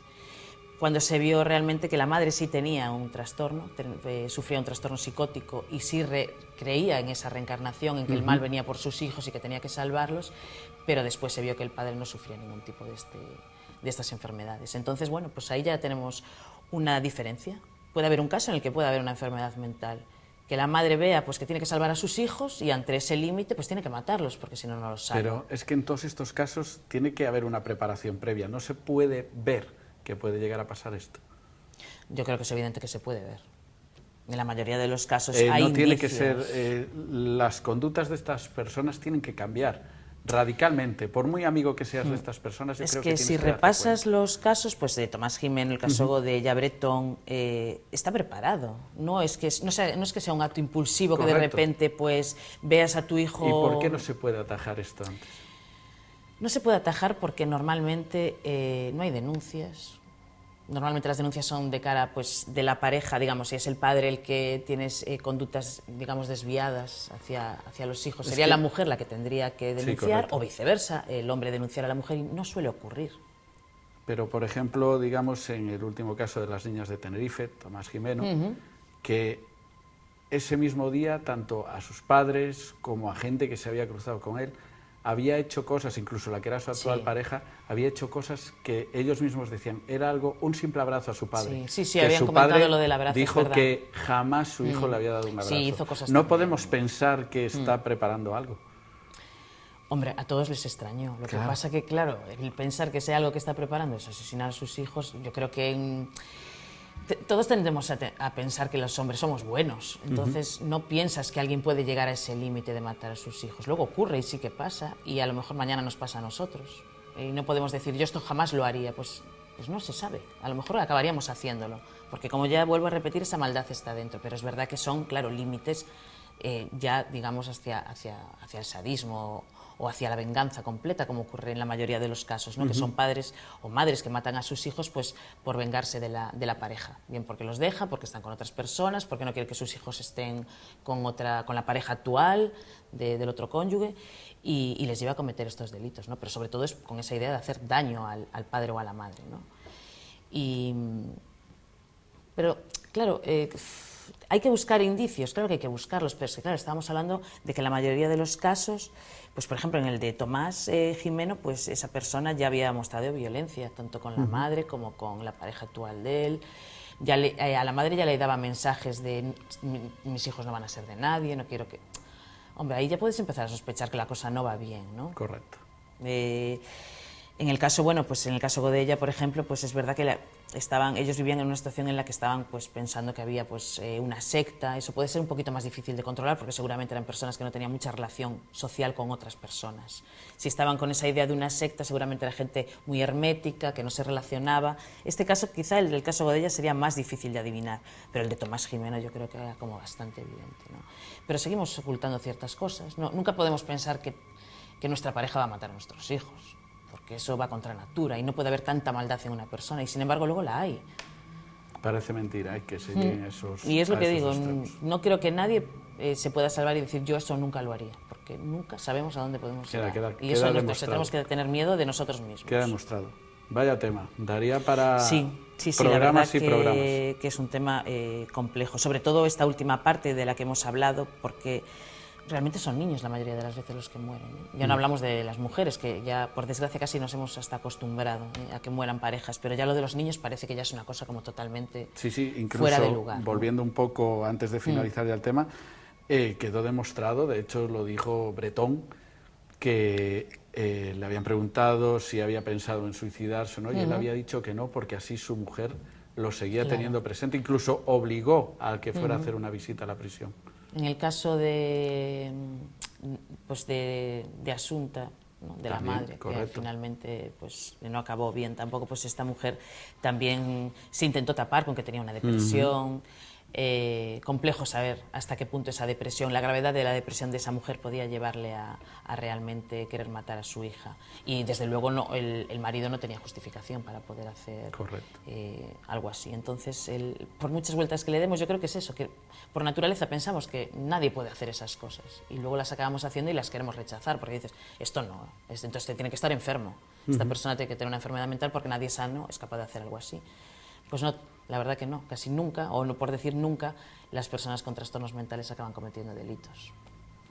Cuando se vio realmente que la madre sí tenía un trastorno, sufría un trastorno psicótico y sí creía en esa reencarnación, en que el mal venía por sus hijos y que tenía que salvarlos, pero después se vio que el padre no sufría ningún tipo de estas enfermedades. Entonces, bueno, pues ahí ya tenemos una diferencia. Puede haber un caso en el que puede haber una enfermedad mental, que la madre vea pues que tiene que salvar a sus hijos y ante ese límite pues tiene que matarlos, porque si no, no los salva. Pero es que en todos estos casos tiene que haber una preparación previa, no se puede ver que puede llegar a pasar esto. Yo creo que es evidente que se puede ver. En la mayoría de los casos hay indicios. No tiene que ser... las conductas de estas personas tienen que cambiar radicalmente. Por muy amigo que seas de estas personas, yo creo que si repasas los casos, pues de Tomás Jimeno, el caso Godella, Bretón, está preparado. No es que sea un acto impulsivo. Correcto. Que de repente pues veas a tu hijo... ¿Y por qué no se puede atajar esto antes? No se puede atajar porque normalmente no hay denuncias. Normalmente las denuncias son de cara pues, de la pareja, digamos, si es el padre el que tiene conductas, digamos, desviadas hacia los hijos. Sería la mujer la que tendría que denunciar, o viceversa, el hombre denunciar a la mujer, y no suele ocurrir. Pero, por ejemplo, digamos, en el último caso de las niñas de Tenerife, Tomás Jimeno, que ese mismo día, tanto a sus padres como a gente que se había cruzado con él, había hecho cosas, incluso la que era su actual pareja, había hecho cosas que ellos mismos decían, era algo, un simple abrazo a su padre. Sí, habían comentado lo del abrazo. Dijo que jamás su hijo le había dado un abrazo. Sí, hizo cosas no podemos pensar que está preparando algo. Hombre, a todos les extrañó. Lo que pasa que, claro, el pensar que sea algo que está preparando es asesinar a sus hijos, yo creo que... Todos tendemos a pensar que los hombres somos buenos, entonces no piensas que alguien puede llegar a ese límite de matar a sus hijos. Luego ocurre y sí que pasa, y a lo mejor mañana nos pasa a nosotros. Y no podemos decir, yo esto jamás lo haría, pues no se sabe. A lo mejor acabaríamos haciéndolo, porque como ya vuelvo a repetir, esa maldad está dentro, pero es verdad que son, claro, límites ya, digamos, hacia el sadismo o hacia la venganza completa, como ocurre en la mayoría de los casos, ¿no? Que son padres o madres que matan a sus hijos pues por vengarse de la pareja, bien porque los deja, porque están con otras personas, porque no quiere que sus hijos estén con la pareja actual del otro cónyuge, y les lleva a cometer estos delitos, ¿no? Pero sobre todo es con esa idea de hacer daño al padre o a la madre, ¿no? Pero claro, hay que buscar indicios, claro que hay que buscarlos, pero es que, claro, estábamos hablando de que la mayoría de los casos, pues por ejemplo en el de Tomás Jimeno, pues esa persona ya había mostrado violencia, tanto con la madre como con la pareja actual de él. Ya a la madre ya le daba mensajes de mis hijos no van a ser de nadie, no quiero que... Hombre, ahí ya puedes empezar a sospechar que la cosa no va bien, ¿no? Correcto. En el caso, bueno, pues en el caso Godella, por ejemplo, pues es verdad que ellos vivían en una situación en la que estaban pues pensando que había pues una secta. Eso puede ser un poquito más difícil de controlar porque seguramente eran personas que no tenían mucha relación social con otras personas. Si estaban con esa idea de una secta, seguramente era gente muy hermética, que no se relacionaba. Este caso, quizá el del caso Godella sería más difícil de adivinar, pero el de Tomás Jimeno yo creo que era como bastante evidente, ¿no? Pero seguimos ocultando ciertas cosas, ¿no? Nunca podemos pensar que nuestra pareja va a matar a nuestros hijos, porque eso va contra natura y no puede haber tanta maldad en una persona, y sin embargo luego la hay. Parece mentira, hay que seguir esos... Y es lo que digo, extremos. no creo que nadie se pueda salvar y decir yo eso nunca lo haría, porque nunca sabemos a dónde podemos llegar. Y eso es lo que tenemos que tener miedo de nosotros mismos. Queda demostrado. Vaya tema, daría para sí, programas la verdad y programas. Que es un tema complejo, sobre todo esta última parte de la que hemos hablado, porque realmente son niños la mayoría de las veces los que mueren, ¿eh? Ya no hablamos de las mujeres, que ya por desgracia casi nos hemos hasta acostumbrado a que mueran parejas, pero ya lo de los niños parece que ya es una cosa como totalmente incluso fuera de lugar, ¿no? Volviendo un poco antes de finalizar ya el tema, quedó demostrado, de hecho lo dijo Bretón, que le habían preguntado si había pensado en suicidarse o no, y él había dicho que no, porque así su mujer lo seguía teniendo presente, incluso obligó al que fuera a hacer una visita a la prisión. En el caso de Asunta, ¿no? De la madre, correcto. que finalmente pues, no acabó bien tampoco, pues esta mujer también se intentó tapar con que tenía una depresión. Complejo saber hasta qué punto esa depresión, la gravedad de la depresión de esa mujer podía llevarle a realmente querer matar a su hija. Y desde luego el marido no tenía justificación para poder hacer algo así. Entonces, por muchas vueltas que le demos, yo creo que es eso, que por naturaleza pensamos que nadie puede hacer esas cosas y luego las acabamos haciendo y las queremos rechazar porque dices, esto no, entonces tiene que estar enfermo. Esta persona tiene que tener una enfermedad mental porque nadie sano es capaz de hacer algo así. Pues no, la verdad que no, casi nunca, o no por decir nunca, las personas con trastornos mentales acaban cometiendo delitos.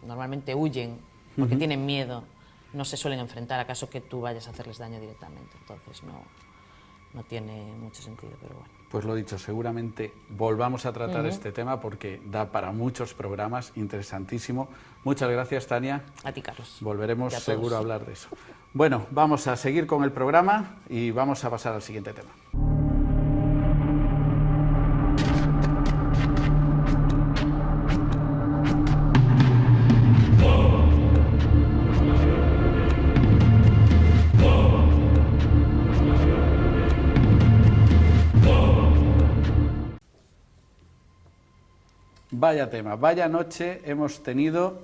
Normalmente huyen porque tienen miedo, no se suelen enfrentar a caso que tú vayas a hacerles daño directamente, entonces no tiene mucho sentido, pero bueno. Pues lo dicho, seguramente volvamos a tratar este tema porque da para muchos programas, interesantísimo. Muchas gracias, Tania. A ti, Carlos. Volveremos y a seguro todos. a hablar de eso. Bueno, vamos a seguir con el programa y vamos a pasar al siguiente tema. Vaya tema, vaya noche hemos tenido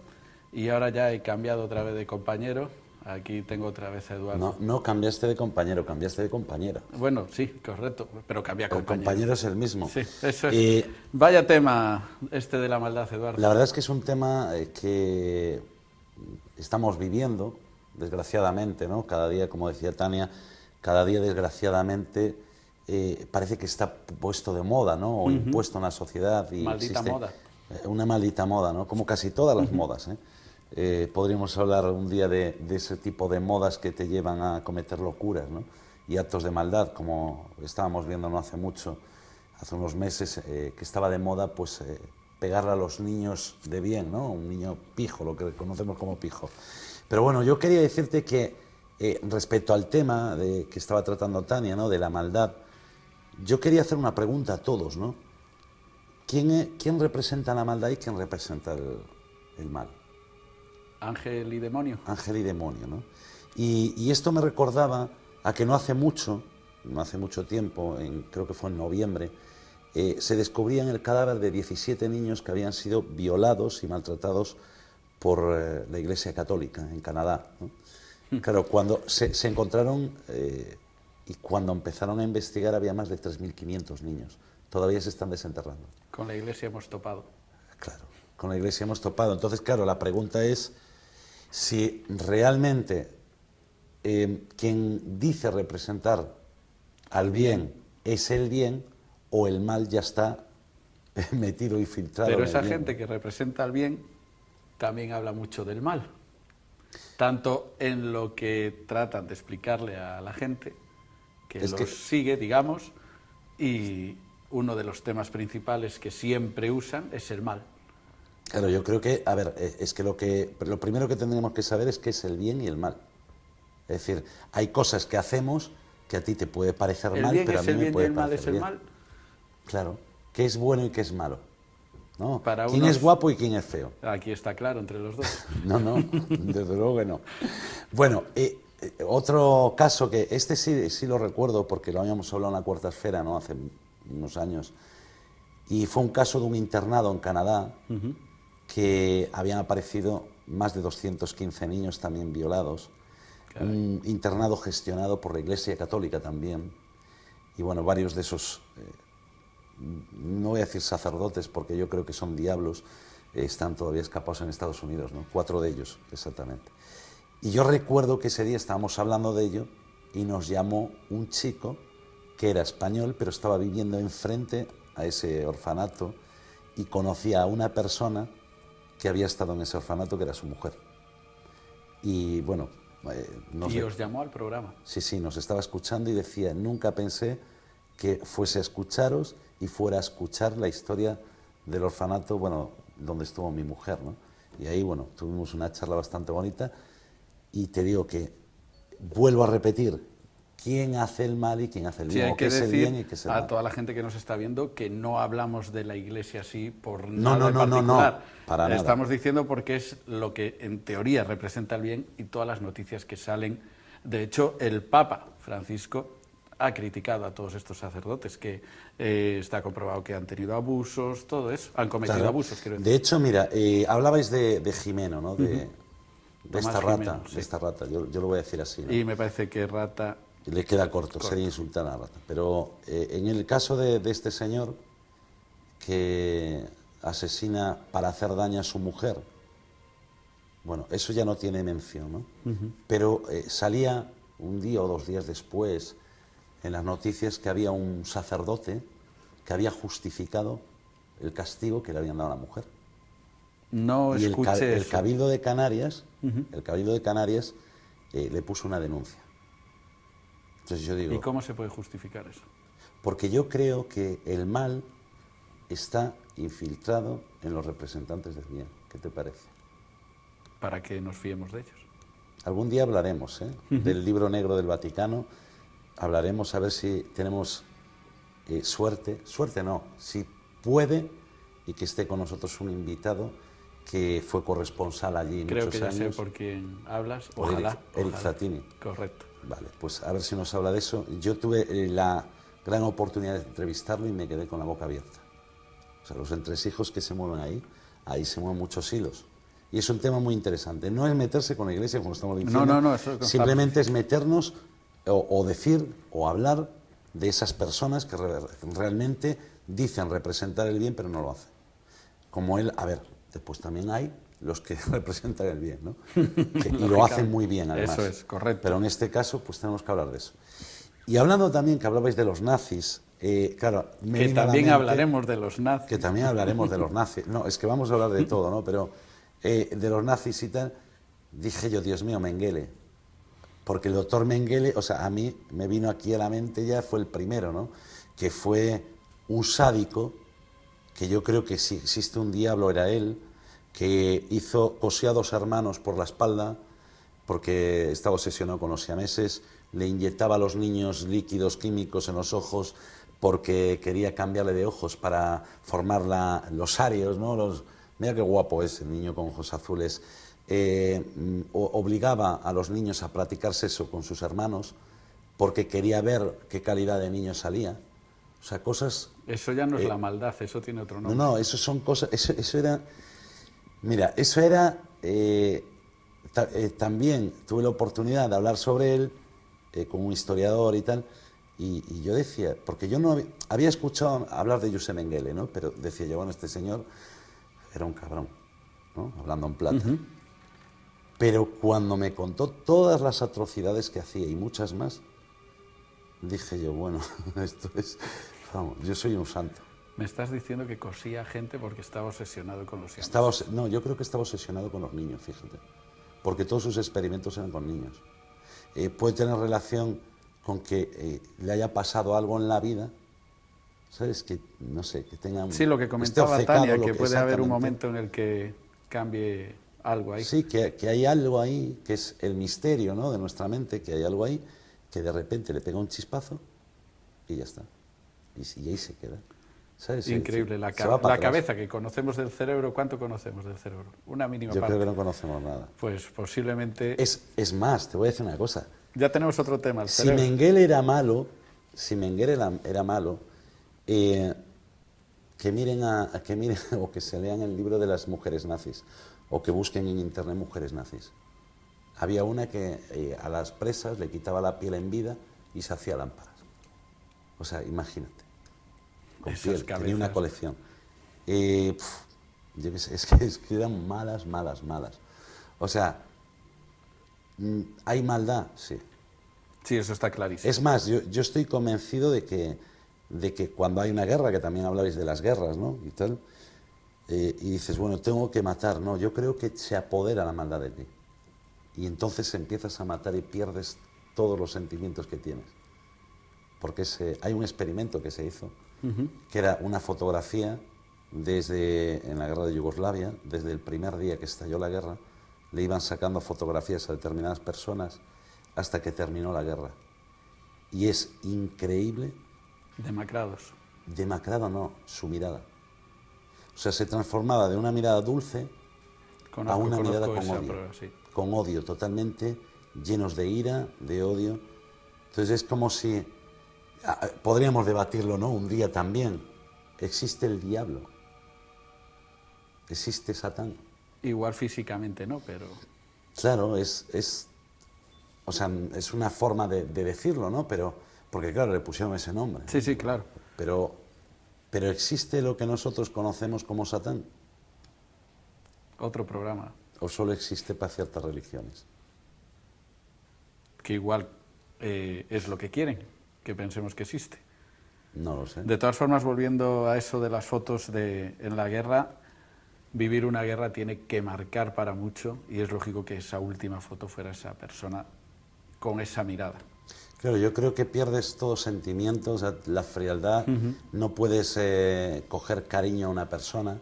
y ahora ya he cambiado otra vez de compañero. Aquí tengo otra vez a Eduardo. No cambiaste de compañero, cambiaste de compañera. Bueno, sí, correcto, pero cambia compañero. El compañero es el mismo. Sí, eso es. Vaya tema este de la maldad, Eduardo. La verdad es que es un tema que estamos viviendo, desgraciadamente, ¿no? Cada día, como decía Tania, cada día desgraciadamente parece que está puesto de moda, ¿no? O impuesto en la sociedad. Y maldita moda. Una maldita moda, ¿no? Como casi todas las modas, ¿eh? Podríamos hablar un día de ese tipo de modas que te llevan a cometer locuras, ¿no? Y actos de maldad, como estábamos viendo no hace mucho, hace unos meses, que estaba de moda, pues pegarle a los niños de bien, ¿no? Un niño pijo, lo que conocemos como pijo. Pero bueno, yo quería decirte que respecto al tema que estaba tratando Tania, ¿no? De la maldad, yo quería hacer una pregunta a todos, ¿no? ¿Quién representa la maldad y quién representa el mal? Ángel y demonio. Ángel y demonio, ¿no? Y esto me recordaba a que no hace mucho tiempo, creo que fue en noviembre, se descubría en el cadáver de 17 niños que habían sido violados y maltratados por la Iglesia Católica en Canadá, ¿no? Claro, cuando se encontraron y cuando empezaron a investigar había más de 3.500 niños. Todavía se están desenterrando. Con la Iglesia hemos topado. Claro, con la Iglesia hemos topado. Entonces, claro, la pregunta es si realmente quien dice representar al bien es el bien o el mal ya está metido y filtrado. Pero en el esa bien. gente que representa al bien también habla mucho del mal. Tanto en lo que tratan de explicarle a la gente, que los sigue, digamos, y uno de los temas principales que siempre usan es el mal. Claro, yo creo que, a ver, es que lo primero que tendríamos que saber es qué es el bien y el mal. Es decir, hay cosas que hacemos que a ti te puede parecer mal, pero a mí me puede parecer bien. Mal. Claro, qué es bueno y qué es malo, ¿no? Para ¿Quién unos, es guapo y quién es feo? Aquí está claro entre los dos. No, desde luego que no. Bueno, otro caso que este sí lo recuerdo porque lo habíamos hablado en la Cuarta Esfera, ¿no? Hace unos años, y fue un caso de un internado en Canadá que habían aparecido más de 215 niños también violados. Caray. Un internado gestionado por la Iglesia Católica también, y bueno, varios de esos, no voy a decir sacerdotes porque yo creo que son diablos, están todavía escapados en Estados Unidos, ¿no? 4 de ellos, exactamente. Y yo recuerdo que ese día estábamos hablando de ello y nos llamó un chico que era español, pero estaba viviendo enfrente a ese orfanato y conocía a una persona que había estado en ese orfanato, que era su mujer. Y bueno... y os llamó al programa. Sí, nos estaba escuchando y decía, nunca pensé que fuese a escucharos y fuera a escuchar la historia del orfanato, bueno, donde estuvo mi mujer, ¿no? Y ahí, bueno, tuvimos una charla bastante bonita y te digo que, vuelvo a repetir, quién hace el mal y quién hace el bien, hay o que qué es el bien y decir qué es el a mal. toda la gente que nos está viendo que no hablamos de la Iglesia así por No, nada en particular. No, para nada. Estamos diciendo porque es lo que en teoría representa el bien y todas las noticias que salen. De hecho, el Papa Francisco ha criticado a todos estos sacerdotes, que está comprobado que han tenido abusos, todo eso, han cometido abusos, quiero decir. De hecho, mira, hablabais de Jimeno, ¿no? De esta rata, Jimeno, sí. de esta rata, yo lo voy a decir así, ¿no? Y me parece que rata... Le queda corto, sería insultar a la rata. Pero en el caso de este señor que asesina para hacer daño a su mujer, bueno, eso ya no tiene mención, ¿no? Pero salía un día o 2 días después en las noticias que había un sacerdote que había justificado el castigo que le habían dado a la mujer. No y escuché el eso. Cabildo de Canarias, el Cabildo de Canarias le puso una denuncia. Entonces yo digo, ¿Y cómo se puede justificar eso? Porque yo creo que el mal está infiltrado en los representantes del bien. ¿Qué te parece? Para que nos fiemos de ellos. Algún día hablaremos del libro negro del Vaticano, hablaremos a ver si tenemos suerte no, si puede, y que esté con nosotros un invitado que fue corresponsal allí Creo muchos que ya años. sé por quién hablas, Por ojalá. Eric Zattini. Correcto. Vale, pues a ver si nos habla de eso. Yo tuve la gran oportunidad de entrevistarlo y me quedé con la boca abierta. O sea, los entresijos que se mueven ahí se mueven muchos hilos. Y es un tema muy interesante. No es meterse con la Iglesia, como estamos diciendo. No, eso simplemente es meternos o decir o hablar de esas personas que realmente dicen representar el bien, pero no lo hacen. Como él, a ver, después también hay los que representan el bien, ¿no? Y lo hacen muy bien, además. Eso es, correcto. Pero en este caso, pues tenemos que hablar de eso. Y hablando también, que hablabais de los nazis, claro... Que también hablaremos de los nazis. Que también hablaremos de los nazis. No, es que vamos a hablar de todo, ¿no? Pero de los nazis y tal, dije yo, Dios mío, Mengele. Porque el doctor Mengele, o sea, a mí me vino aquí a la mente ya, fue el primero, ¿no? Que fue un sádico, que yo creo que si existe un diablo era él, que cosió a 2 hermanos por la espalda porque estaba obsesionado con los siameses, le inyectaba a los niños líquidos químicos en los ojos porque quería cambiarle de ojos para formar los arios, ¿no? Mira qué guapo es el niño con ojos azules. Obligaba a los niños a practicar sexo con sus hermanos porque quería ver qué calidad de niño salía. O sea, cosas... Eso ya no es la maldad, eso tiene otro nombre. No, eso son cosas... Eso era... Mira, eso era... también tuve la oportunidad de hablar sobre él con un historiador y tal, y yo decía, porque yo no había escuchado hablar de Josep Mengele, ¿no? Pero decía yo, bueno, este señor era un cabrón, ¿no? Hablando en plata. Pero cuando me contó todas las atrocidades que hacía y muchas más, dije yo, bueno, esto es... Vamos, yo soy un santo. Me estás diciendo que cosía gente porque estaba obsesionado con los niños. No, yo creo que estaba obsesionado con los niños, fíjate. Porque todos sus experimentos eran con niños. Puede tener relación con que le haya pasado algo en la vida, ¿sabes? Que, no sé, que tenga... Sí, lo que comentaba Tania, que puede haber un momento en el que cambie algo ahí. Sí, que hay algo ahí, que es el misterio, ¿no?, de nuestra mente, que hay algo ahí, que de repente le pega un chispazo y ya está. Y ahí se queda. ¿Sabes? Increíble, la cabeza que conocemos del cerebro, ¿cuánto conocemos del cerebro? Una mínima parte. Yo creo que no conocemos nada. Pues posiblemente... Es más, te voy a decir una cosa. Ya tenemos otro tema, el si cerebro. Mengele era malo, que miren o que se lean el libro de las mujeres nazis, o que busquen en internet mujeres nazis. Había una que a las presas le quitaba la piel en vida y se hacía lámparas. O sea, imagínate. Con piel, tenía una colección. Yo qué sé, es que eran malas. O sea, ¿hay maldad? Sí. Sí, eso está clarísimo. Es más, yo estoy convencido de que cuando hay una guerra, que también hablabais de las guerras, ¿no?, y tal, y dices, bueno, tengo que matar. No, yo creo que se apodera la maldad de ti. Y entonces empiezas a matar y pierdes todos los sentimientos que tienes. Porque hay un experimento que se hizo, que era una fotografía en la guerra de Yugoslavia, desde el primer día que estalló la guerra, le iban sacando fotografías a determinadas personas hasta que terminó la guerra. Y es increíble... Demacrados. Demacrado no, su mirada. O sea, se transformaba de una mirada dulce a una mirada con odio. Prueba, sí. Con odio, totalmente llenos de ira, de odio. Entonces es como si... Podríamos debatirlo, ¿no?, un día también. Existe el diablo. Existe Satán. Igual físicamente no, pero... Claro, o sea, es una forma de decirlo, ¿no? Pero, porque claro, le pusieron ese nombre. Sí, sí, claro. Pero ¿existe lo que nosotros conocemos como Satán? Otro programa. ¿O solo existe para ciertas religiones? Que igual es lo que quieren, que pensemos que existe. No lo sé. De todas formas, volviendo a eso de las fotos en la guerra, vivir una guerra tiene que marcar para mucho, y es lógico que esa última foto fuera esa persona con esa mirada. Claro, yo creo que pierdes todos sentimientos, la frialdad, no puedes coger cariño a una persona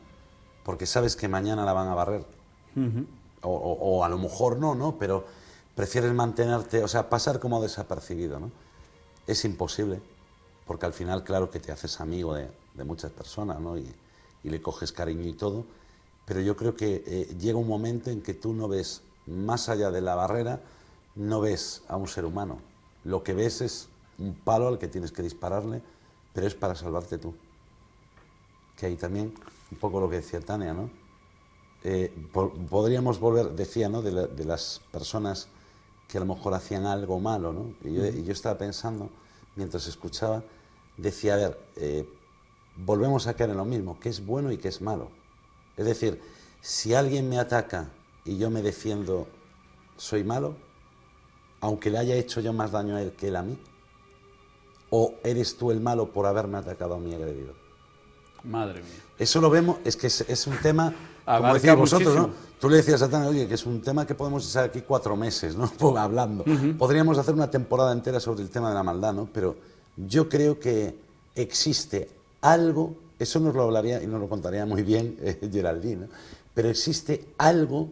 porque sabes que mañana la van a barrer. O a lo mejor no, pero prefieres mantenerte, o sea, pasar como desapercibido, ¿no? Es imposible, porque al final, claro que te haces amigo de muchas personas, ¿no? Y le coges cariño y todo, pero yo creo que llega un momento en que tú no ves más allá de la barrera, no ves a un ser humano. Lo que ves es un palo al que tienes que dispararle, pero es para salvarte tú. Que ahí también, un poco lo que decía Tania, ¿no? Podríamos volver, decía, ¿no?, de las personas que a lo mejor hacían algo malo, ¿no? Y yo estaba pensando, mientras escuchaba, decía, a ver, volvemos a caer en lo mismo, qué es bueno y qué es malo. Es decir, si alguien me ataca y yo me defiendo, ¿soy malo? Aunque le haya hecho yo más daño a él que él a mí. ¿O eres tú el malo por haberme atacado a mi agredido? Madre mía. Eso lo vemos, es que es un tema, como Abarca decís vosotros, ¿no? muchísimo. Tú le decías a Tania, oye, que es un tema que podemos estar aquí 4 meses, ¿no? Hablando. Podríamos hacer una temporada entera sobre el tema de la maldad, ¿no? Pero yo creo que existe algo, eso nos lo hablaría y nos lo contaría muy bien Geraldine, ¿no? Pero existe algo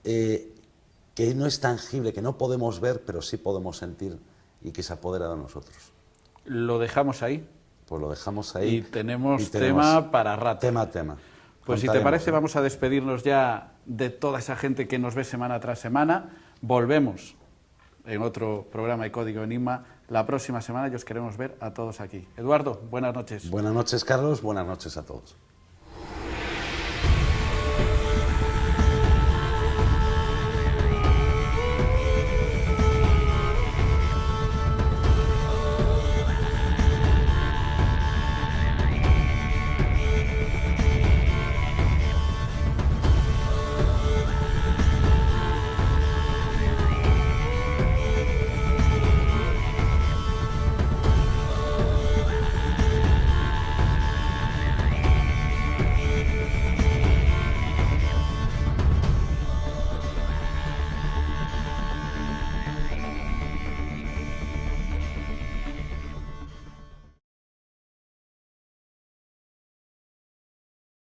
que no es tangible, que no podemos ver, pero sí podemos sentir y que se apodera de nosotros. Lo dejamos ahí. Pues lo dejamos ahí. Y tenemos tema para rato. Tema. Pues si te parece, vamos a despedirnos ya de toda esa gente que nos ve semana tras semana. Volvemos en otro programa de Código Enigma la próxima semana y os queremos ver a todos aquí. Eduardo, buenas noches. Buenas noches, Carlos. Buenas noches a todos.